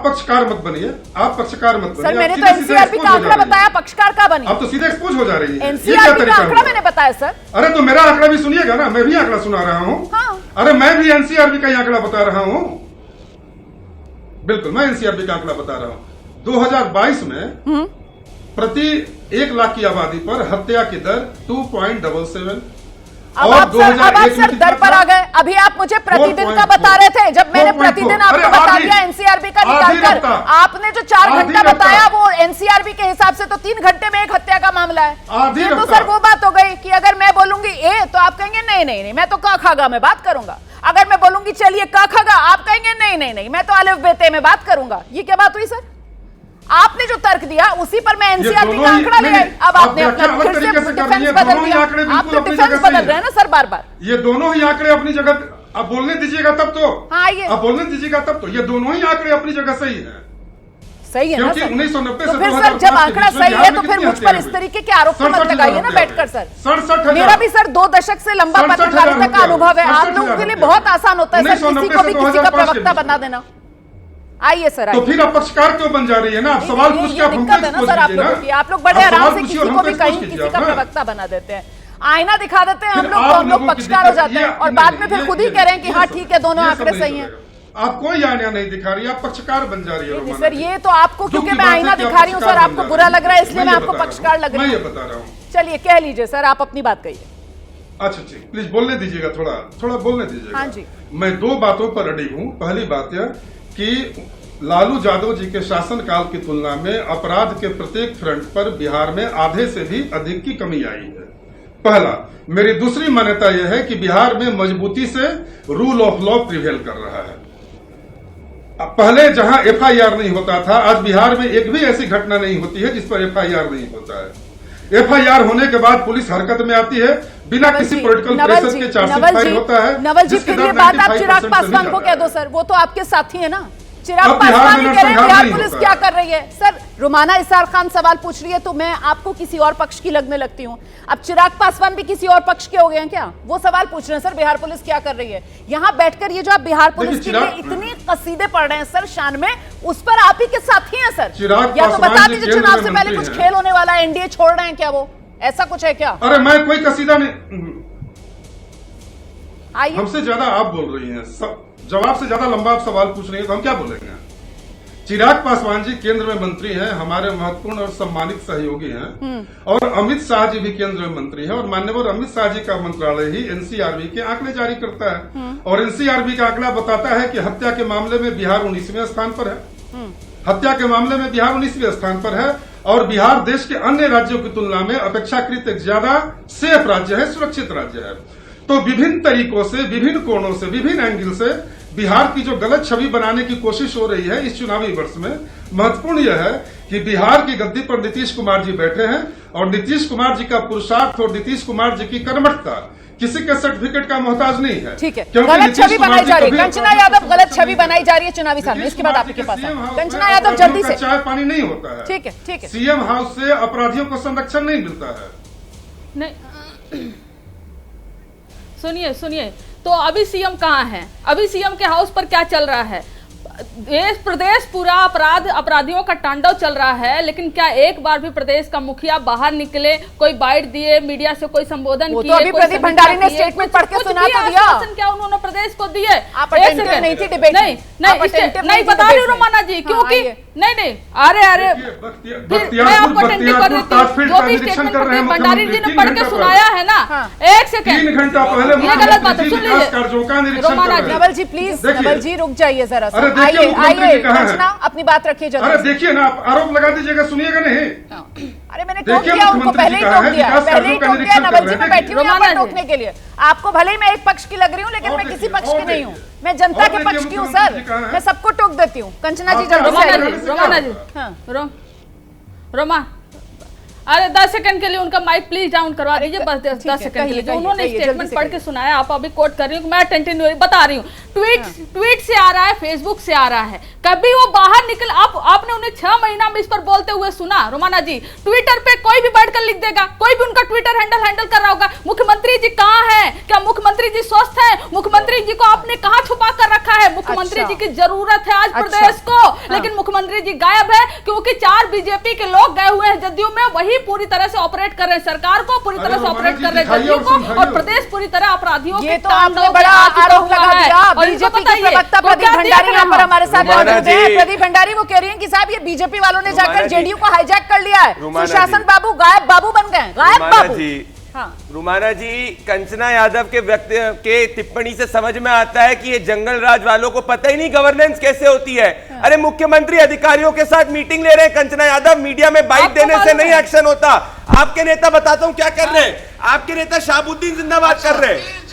Speaker 9: पक्षकार मत बनिए, आप पक्षकार मत बनिए।
Speaker 2: सर मैंने तो एनसीआरबी का आंकड़ा बताया, पक्षकार का बनी?
Speaker 9: आप तो सीधे एक्सपोज हो जा रही है।
Speaker 2: एनसीआरबी का आंकड़ा मैंने बताया सर।
Speaker 9: अरे तो मेरा आंकड़ा भी सुनिएगा ना, मैं भी आंकड़ा सुना रहा हूँ। अरे मैं भी एनसीआरबी का आंकड़ा बता रहा हूँ, बिल्कुल मैं एनसीआरबी का आंकड़ा बता रहा हूँ। 2022 में प्रति 1 लाख की आबादी पर हत्या की दर 2.77,
Speaker 2: अब आप सर दर पर आ गए। अभी आप मुझे प्रतिदिन का बता रहे थे, जब मैंने प्रतिदिन आपको बता दिया एनसीआरबी का निकालकर, आपने जो 4 घंटा बताया वो एनसीआरबी के हिसाब से तो 3 घंटे में एक हत्या का मामला है। ये तो सर वो बात हो गई कि अगर मैं बोलूंगी ए तो आप कहेंगे नहीं नहीं नहीं मैं तो का खागा में बात करूंगा, अगर मैं बोलूंगी चलिए का खागा आप कहेंगे नहीं नहीं नहीं मैं तो अलिफ बेते में बात करूंगा। ये क्या बात हुई सर? आपने जो तर्क दिया उसी पर मैं एनसीआरबी का आंकड़ा ले आई, अब आपने अपना फिर से डिफेंस बदल दिया। आप तो डिफेंस बदल रहे हैं ना सर बार बार।
Speaker 9: ये दोनों ही आंकड़े अपनी जगह, अब बोलने दीजिएगा तब तो,
Speaker 2: हाँ ये
Speaker 9: अब बोलने दीजिएगा तब तो, ये दोनों ही आंकड़े अपनी जगह सही है।
Speaker 2: सही है ना सर?
Speaker 9: 1990
Speaker 2: तो
Speaker 9: से
Speaker 2: फिर सर जब आंकड़ा सही है तो फिर मुझ पर इस तरीके के आरोप मत लगाइए ना बैठकर सर।
Speaker 9: 67,000
Speaker 2: मेरा भी सर 2 दशक से लंबा पत्रकारिता का अनुभव है, आप लोगों के लिए बहुत आसान होता है सर किसी को भी किसी का प्रवक्ता बना देना। आइए सर।
Speaker 9: तो फिर आप पक्षकार क्यों बन जा रही है ना? आप सवाल पूछ के
Speaker 2: दिक्कत है ना सर आप लोगों की, आप लोग बड़े आराम से किसी को भी कहीं किसी का प्रवक्ता बना देते हैं, आईना दिखा देते हैं हम लोग तो हम लोग पक्षकार हो जाते हैं और बाद में फिर खुद ही कह रहे हैं कि हाँ ठीक है दोनों आंकड़े सही हैं।
Speaker 9: आप कोई आईना नहीं दिखा रही, आप पक्षकार बन जा रही है
Speaker 2: सर। ये तो आपको क्योंकि मैं आईना दिखा रही हूँ सर आपको बुरा लग रहा है इसलिए मैं आपको पक्षकार लग रही हूँ।
Speaker 9: बता रहा हूँ।
Speaker 2: चलिए कह लीजिए सर आप अपनी बात कहिए।
Speaker 9: अच्छा ठीक, प्लीज बोलने दीजिएगा, थोड़ा बोलने दीजिएगा।
Speaker 2: हाँ जी।
Speaker 9: मैं 2 बातों पर अड़ी हूँ। पहली बात यह कि लालू यादव जी के शासनकाल की तुलना में अपराध के प्रत्येक फ्रंट पर बिहार में आधे से भी अधिक की कमी आई है, पहला। मेरी दूसरी मान्यता यह है कि बिहार में मजबूती से रूल ऑफ लॉ प्रिवेल कर रहा है। पहले जहां एफआईआर नहीं होता था, आज बिहार में एक भी ऐसी घटना नहीं होती है जिस पर एफआईआर नहीं होता है। एफआईआर होने के बाद पुलिस हरकत में आती है बिना किसी पॉलिटिकल प्रेशर के, चार्जशीट फाइल होता है।
Speaker 2: नवल जी फिर ये बात आप चिराग पासवान को कह दो सर, वो तो आपके साथी है ना। चिराग पासवान कह रहे हैं बिहार पुलिस क्या कर रही है। सर रुमाना इसार खान सवाल पूछ रही है तो मैं आपको किसी और पक्ष की लगने लगती हूँ। अब चिराग पासवान भी किसी और पक्ष के हो गए हैं क्या? वो सवाल पूछ रहे हैं सर बिहार पुलिस क्या कर रही है। यहाँ बैठकर ये जो आप बिहार पुलिस के लिए इतनी कसीदे पढ़ रहे हैं सर शान में, उस पर आप ही के साथी हैं सर। या तो बता दीजिए चुनाव से पहले कुछ खेल होने वाला है, एनडीए छोड़ रहे हैं क्या, वो ऐसा कुछ है क्या?
Speaker 9: अरे मैं कोई कसीदा नहीं,
Speaker 2: आइए।
Speaker 9: हमसे ज्यादा आप बोल रही हैं, जवाब से ज्यादा लंबा आप सवाल पूछ रही हैं तो हम क्या बोलेंगे। चिराग पासवान जी केंद्र में मंत्री हैं, हमारे महत्वपूर्ण और सम्मानित सहयोगी हैं, और अमित शाह जी भी केंद्र में मंत्री हैं, और माननीय अमित शाह जी का मंत्रालय ही एनसीआरबी के आंकड़े जारी करता है, और एनसीआरबी का आंकड़ा बताता है कि हत्या के मामले में बिहार 19वें स्थान पर है। हत्या के मामले में बिहार 19वें स्थान पर है, और बिहार देश के अन्य राज्यों की तुलना में अपेक्षाकृत एक ज्यादा सेफ राज्य है, सुरक्षित राज्य है। तो विभिन्न तरीकों से, विभिन्न कोणों से, विभिन्न एंगल से बिहार की जो गलत छवि बनाने की कोशिश हो रही है इस चुनावी वर्ष में, महत्वपूर्ण यह है कि बिहार की गद्दी पर नीतीश कुमार जी बैठे हैं, और नीतीश कुमार जी का पुरुषार्थ और नीतीश कुमार जी की कर्मठता किसी के सर्टिफिकेट का मोहताज नहीं है।
Speaker 2: ठीक है, गलत छवि बनाई जा रही है। कंचना यादव गलत छवि बनाई जा रही है चुनावी साल में, इसके बाद आपके पास कंचना यादव जल्दी से।
Speaker 9: चाय पानी नहीं होता है।
Speaker 2: ठीक है, ठीक है।
Speaker 9: सीएम हाउस से अपराधियों को संरक्षण नहीं मिलता है।
Speaker 10: नहीं सुनिए तो अभी सीएम कहाँ है? अभी सीएम के हाउस पर क्या चल रहा है? देश प्रदेश पूरा अपराधियों का तांडव चल रहा है, लेकिन क्या एक बार भी प्रदेश का मुखिया बाहर निकले, कोई बाइट दिए, मीडिया से कोई संबोधन किए?
Speaker 2: तो अभी प्रदीप भंडारी ने स्टेटमेंट पढ़ के सुना तो दिया।
Speaker 10: क्या उन्होंने प्रदेश को दिए?
Speaker 2: आप अटेंटिव नहीं थी डिबेट में।
Speaker 10: नहीं बता रही रोमाना जी, क्योंकि नहीं अरे मैं आपको अटेंटिव कर देती हूँ। जो भी स्टेटमेंट प्रदीप भंडारी जी ने पढ़ के सुनाया है ना, 1 सेकंड,
Speaker 9: 3 घंटा पहले
Speaker 10: ये गलत बात है, सुन लीजिए रोमाना जी।
Speaker 2: नवल जी प्लीज, नवल जी रुक जाइए जरा सा, आइए कंचना अपनी बात रखिए जल्दी।
Speaker 9: अरे देखिए ना, आप आरोप लगा दीजिएगा, सुनिएगा नहीं।
Speaker 2: अरे मैंने टोक दिया उनको, पहले ही टोक दिया, पहले ही टोक दिया। नवल जी मैं बैठी हूँ यहाँ पर टोकने के लिए। आपको भले ही मैं एक पक्ष की लग रही हूँ, लेकिन मैं किसी पक्ष की नहीं हूँ, मैं जनता के पक्ष की हूँ सर, मैं सबको टोक देती हूँ। कंचना जी जल्दी से।
Speaker 10: रोमाना जी, रोमा अरे 10 सेकंड के लिए उनका माइक प्लीज डाउन करवा दीजिए, बस 10 सेकंड के लिए। जो उन्होंने स्टेटमेंट पढ़ के सुनाया, आप अभी कोट कर रही हूँ, मैं अटेंटिव बता रही हूँ। ट्वीट से आ रहा है, फेसबुक से आ रहा है, कभी वो बाहर निकल, आपने उन्हें 6 महीना में इस पर बोलते हुए सुना? रोमाना जी, ट्विटर पे कोई भी बैठकर लिख देगा, कोई भी उनका ट्विटर हैंडल कर रहा होगा, मुख्यमंत्री जी कहाँ है, क्या मुख्यमंत्री जी स्वस्थ है, मुख्यमंत्री जी को आपने कहाँ छुपा कर रखा है, मुख्यमंत्री जी की जरूरत है आज प्रदेश को, लेकिन मुख्यमंत्री जी गायब है, क्योंकि 4 बीजेपी के लोग गए हुए हैं जदयू में, वही पूरी तरह से ऑपरेट कर रहे हैं सरकार को, पूरी तरह से ऑपरेट कर रहे हैं जदयू को, और प्रदेश पूरी तरह अपराधियों के
Speaker 2: तांडव बड़ा आरोप लगा दिया। बीजेपी के प्रवक्ता प्रदीप भंडारी यहाँ पर हमारे साथ मौजूद हैं। प्रदीप भंडारी वो कह रही हैं कि साहब ये बीजेपी वालों ने जाकर जेडीयू को हाईजैक कर लिया है, सुशासन बाबू गायब बाबू बन गए, गायब बाबू। हाँ।
Speaker 12: रुमाना जी, कंचना यादव के व्यक्ति के टिप्पणी से समझ में आता है कि ये जंगल राज वालों को पता ही नहीं गवर्नेंस कैसे होती है।
Speaker 2: हाँ।
Speaker 12: अरे मुख्यमंत्री अधिकारियों के साथ मीटिंग ले रहे हैं कंचना यादव, मीडिया में बाइट देने से नहीं एक्शन होता। आपके नेता, बताता हूं क्या कर रहे हैं, आपके नेता शाहबुद्दीन जिंदाबाद कर रहे हैं,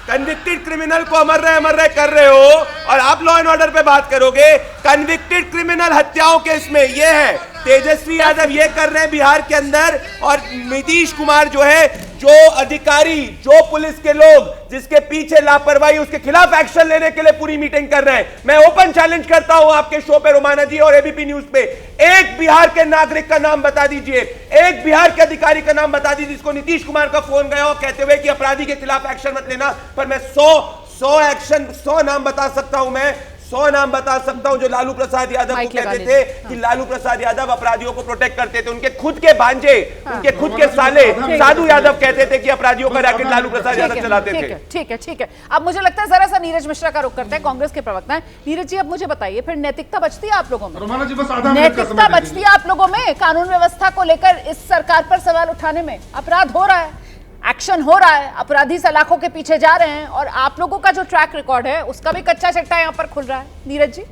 Speaker 12: कन्विक्टेड क्रिमिनल को अमर रहे कर रहे हो, और आप लॉ एंड ऑर्डर पे बात करोगे। कन्विक्टेड क्रिमिनल हत्याओं के इसमें ये है, तेजस्वी यादव ये कर रहे हैं बिहार के अंदर, और नीतीश कुमार जो है, जो अधिकारी, जो पुलिस के लोग जिसके पीछे लापरवाही, उसके खिलाफ एक्शन लेने के लिए पूरी मीटिंग कर रहे हैं। मैं ओपन चैलेंज करता हूं आपके शो पे रोमाना जी और एबीपी न्यूज पे, एक बिहार के नागरिक का नाम बता दीजिए, एक बिहार के अधिकारी का नाम बता दीजिए जिसको नीतीश कुमार का फोन गया हो कहते हुए कि अपराधी के खिलाफ एक्शन मत लेना। पर मैं 100 नाम बता सकता हूं, मैं 100 नाम बता सकता हूं जो लालू प्रसाद यादव को कहते थे कि लालू प्रसाद यादव अपराधियों को प्रोटेक्ट करते थे। उनके खुद के भांजे, उनके खुद के साले साधु यादव कहते थे कि अपराधियों का रैकेट लालू प्रसाद यादव चलाते थे।
Speaker 2: ठीक है। अब मुझे लगता है जरा सा नीरज मिश्रा का रुख करते हैं, कांग्रेस के प्रवक्ता हैं। नीरज जी, अब मुझे बताइए, फिर नैतिकता बचती है आप लोगों में?
Speaker 9: रोमाना जी, बस आधा मिनट का समय
Speaker 2: नैतिकता बचती है आप लोगों में कानून व्यवस्था को लेकर इस सरकार पर सवाल उठाने में? अपराध हो रहा है, एक्शन हो रहा है, अपराधी सलाखों के पीछे जा रहे हैं, और आप लोगों का जो ट्रैक रिकॉर्ड है उसका भी कच्चा चट्टा यहाँ पर खुल रहा है। नीरज जी।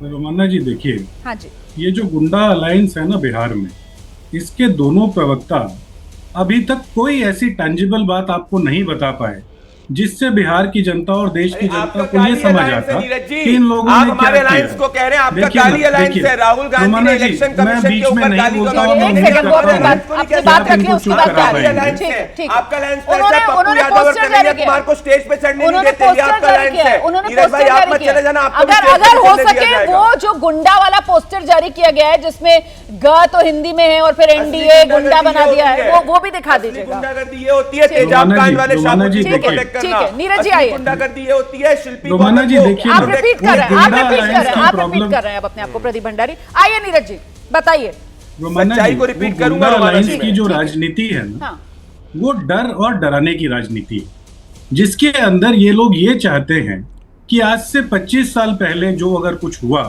Speaker 11: रोमाना जी देखिए,
Speaker 2: हाँ जी,
Speaker 11: ये जो गुंडा अलायंस है ना बिहार में, इसके दोनों प्रवक्ता अभी तक कोई ऐसी टेंजिबल बात आपको नहीं बता पाए जिससे बिहार की जनता और देश की जनता को ये समझ आता कि इन लोगों ने क्या किया।
Speaker 12: अलायंस को कह रहे हैं आपका काली अलायंस है, राहुल गांधी ने इलेक्शन कमीशन के ऊपर काली
Speaker 11: बोलता
Speaker 2: हूं,
Speaker 11: अपनी बात रखिए, उसके बाद
Speaker 12: आपका अलायंस पैसा पप्पू यादव और कन्हैया कुमार को स्टेज पे चढ़ने नहीं देते, ये आपका अलायंस है। नीरज भाई, आप मत चले जाना, आपको
Speaker 2: अगर हो सके वो जो गुंडा वाला पोस्टर जारी किया गया है जिसमें ग तो हिंदी में है और फिर एनडीए गुंडा बना दिया है, वो भी दिखा दीजिएगा।
Speaker 12: गुंडागर्दी ये होती है तेजाब कांड वाले शाहबुद्दीन को प्रोटेक्ट करना।
Speaker 2: नीरज जी आइए।
Speaker 12: गुंडागर्दी ये होती है शिल्पी
Speaker 11: रोमाना जी देखिए,
Speaker 2: आप रिपीट कर रहे हैं, आप रिपीट कर रहे हैं अब अपने आप को, प्रदीप भंडारी। आइए नीरज जी, बताइए।
Speaker 12: सच्चाई को रिपीट करूंगा।
Speaker 11: अलायंस की जो राजनीति है ना, वो डर और डराने की राजनीति है, जिसके अंदर ये लोग ये चाहते हैं कि आज से 25 साल पहले जो अगर कुछ हुआ,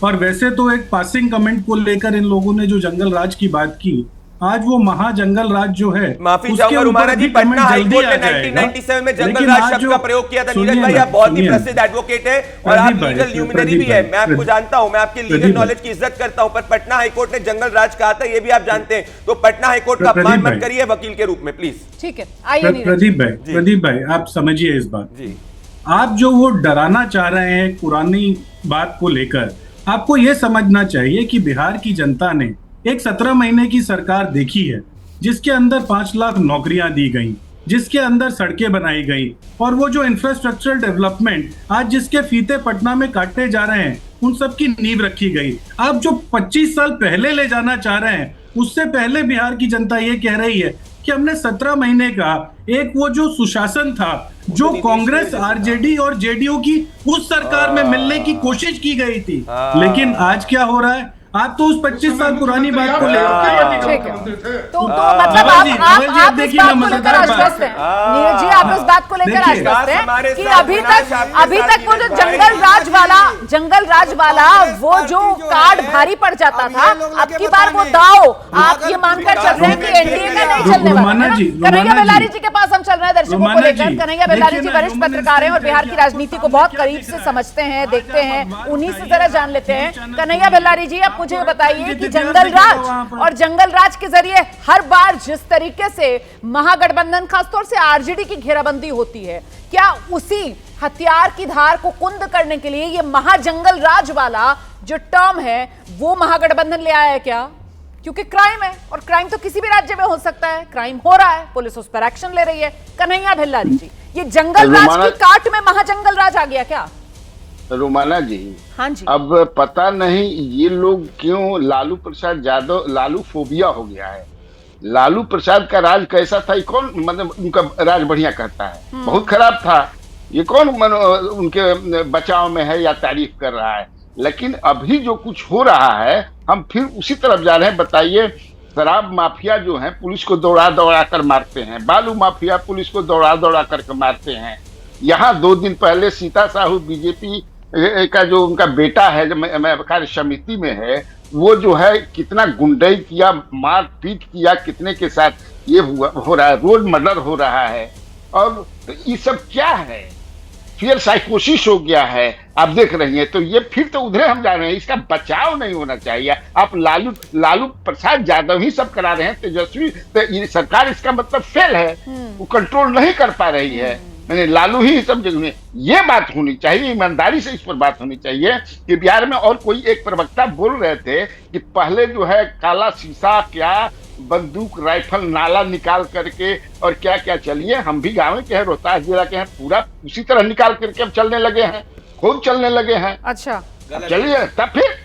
Speaker 11: और वैसे तो एक पासिंग कमेंट को लेकर इन लोगों ने जो जंगल राज की बात की, आज वो महाजंगल राज जो है,
Speaker 12: माफी चाहूंगा रुमाना जी, पटना हाईकोर्ट ने 1997 में जंगल राज शब्द का प्रयोग किया था। नीरज भाई, आप बहुत ही प्रसिद्ध एडवोकेट है और आप लीगल ल्यूमिनरी भी है, मैं आपको जानता हूं, मैं आपके लीगल नॉलेज की इज्जत करता हूं, पर पटना हाईकोर्ट ने जंगल राज कहा था, ये भी आप जानते हैं। तो पटना हाईकोर्ट का अपमान मत करिए वकील के रूप में, प्लीज।
Speaker 2: ठीक है, आइए
Speaker 11: प्रदीप भाई, आप समझिए इस बात जी। आप जो वो डराना चाह रहे हैं पुरानी बात को लेकर, आपको ये समझना चाहिए कि बिहार की जनता ने एक 17 महीने की सरकार देखी है, जिसके अंदर 5 लाख नौकरियां दी गई, जिसके अंदर सड़कें बनाई गई, और वो जो इंफ्रास्ट्रक्चरल डेवलपमेंट आज जिसके फीते पटना में काटे जा रहे हैं, उन सब की नींव रखी गई। आप जो 25 साल पहले ले जाना चाह रहे हैं, उससे पहले बिहार की जनता ये कह रही है कि हमने 17 महीने का एक वो जो सुशासन था, जो कांग्रेस, आरजेडी और जेडीयू की उस सरकार में मिलने की कोशिश की गई थी, लेकिन आज क्या हो रहा है, आप तो उस 25 साल पुरानी बात को
Speaker 2: तो मतलब आप इस बात को लेकर आश्वस्त हैं, नीरज जी, आप इस बात को लेकर आश्वस्त हैं कि अभी तक वो जो जंगल राज वाला वो जो कार्ड भारी पड़ जाता था, अब की बार वो दाव आप ये मानकर चल रहे हैं कि एनडीए का नहीं चलने वाला है। कन्हैया बेल्लारी जी के पास हम चल रहे हैं दर्शकों को लेकर। कन्हैया बेल्लारी जी वरिष्ठ पत्रकार हैं और बिहार की राजनीति को बहुत करीब से समझते हैं, देखते हैं, उन्हीं से जरा जान लेते हैं। कन्हैया बेल्लारी जी, आप मुझे बताइए कि जंगल राज और जंगल राज के जरिए हर बार जिस तरीके से महागठबंधन, खासतौर से आरजेडी की घेराबंदी होती है, क्या उसी हथियार की धार को कुंद करने के लिए ये महाजंगल राज वाला जो टर्म है वो महागठबंधन ले आया है क्या? क्योंकि क्राइम है और क्राइम तो किसी भी राज्य में हो सकता है, क्राइम हो रहा है, पुलिस उस पर एक्शन ले रही है। कन्हैया बेल्लारी जी, ये जंगल राज की काट में महाजंगल राज आ गया क्या?
Speaker 3: रुमाना जी,
Speaker 2: हाँ जी,
Speaker 3: अब पता नहीं ये लोग क्यों लालू प्रसाद यादव, लालू फोबिया हो गया है। लालू प्रसाद का राज कैसा था, कौन मतलब उनका राज बढ़िया कहता है, बहुत खराब था, ये कौन उनके बचाव में है या तारीफ कर रहा है। लेकिन अभी जो कुछ हो रहा है, हम फिर उसी तरफ जा रहे हैं। बताइए, शराब माफिया जो है पुलिस को दौड़ा दौड़ा कर मारते हैं, बालू माफिया पुलिस को दौड़ा दौड़ा करके मारते हैं। यहाँ 2 दिन पहले सीता साहू बीजेपी का जो उनका बेटा है, जो मैं कार्य समिति में है,
Speaker 14: वो जो है कितना गुंडई किया, मारपीट किया, कितने के साथ ये हो रहा है, रोड मर्डर हो रहा है। और तो ये सब क्या है, फिर साइकोसिस हो गया है, आप देख रही हैं। तो ये फिर तो उधरे हम जा रहे हैं, इसका बचाव नहीं होना चाहिए। आप लालू प्रसाद यादव ही सब करा रहे हैं, तेजस्वी तो ये सरकार इसका मतलब फेल है, वो कंट्रोल नहीं कर पा रही है। मैंने लालू ही सब जगह ये बात होनी चाहिए, ईमानदारी से इस पर बात होनी चाहिए कि बिहार में, और कोई एक प्रवक्ता बोल रहे थे कि पहले जो है काला शीशा, क्या बंदूक, राइफल, नाला निकाल करके और क्या क्या, चलिए हम भी गाँव के हैं, रोहतास जिला के हैं, पूरा उसी तरह निकाल करके अब चलने लगे हैं, खूब चलने लगे हैं।
Speaker 2: अच्छा,
Speaker 14: चलिए तब फिर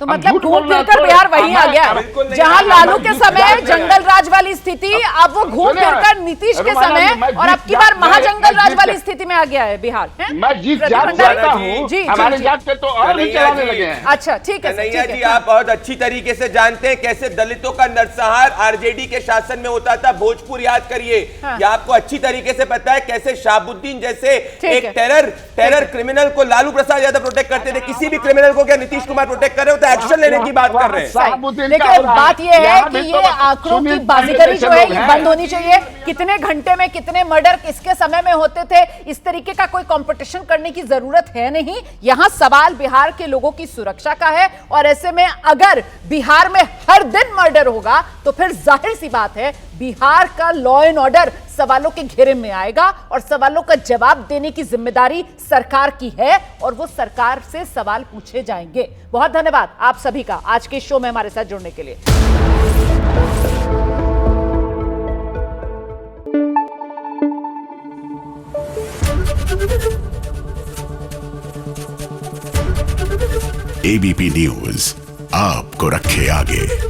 Speaker 2: तो मतलब घूम फिरकर बिहार वही आ गया, जहां लालू के समय जंगल राज वाली स्थिति, अब वो घूम फिरकर नीतीश के समय और अब की बार महाजंगल राज वाली स्थिति में आ गया है बिहार।
Speaker 14: मैं जीत जाता हूँ, हमारे जात पे तो और भी चलाने लगे हैं।
Speaker 2: अच्छा ठीक है
Speaker 12: कन्हैया जी, आप बहुत अच्छी तरीके से जानते हैं कैसे दलितों का नरसंहार आरजेडी के शासन में होता था। भोजपुर याद करिए, या आपको अच्छी तरीके से पता है कैसे शाहबुद्दीन जैसे एक टेरर क्रिमिनल को लालू प्रसाद यादव प्रोटेक्ट करते थे। किसी भी क्रिमिनल को क्या नीतीश कुमार प्रोटेक्ट कर रहे हो, एक्शन लेने की बात कर रहे हैं।
Speaker 2: लेकिन बात यह है कि ये आंकड़ों की बाजीगरी जो है ये बंद होनी चाहिए। कितने घंटे में कितने मर्डर किसके समय में होते थे, इस तरीके का कोई कंपटीशन करने की जरूरत है नहीं। यहां सवाल बिहार के लोगों की सुरक्षा का है, और ऐसे में अगर बिहार में हर दिन मर्डर होगा तो फिर जाहिर सी बात है बिहार का लॉ एंड ऑर्डर सवालों के घेरे में आएगा, और सवालों का जवाब देने की जिम्मेदारी सरकार की है, और वो सरकार से सवाल पूछे जाएंगे। बहुत धन्यवाद आप सभी का आज के शो में हमारे साथ जुड़ने के लिए।
Speaker 1: एबीपी न्यूज आपको रखे आगे।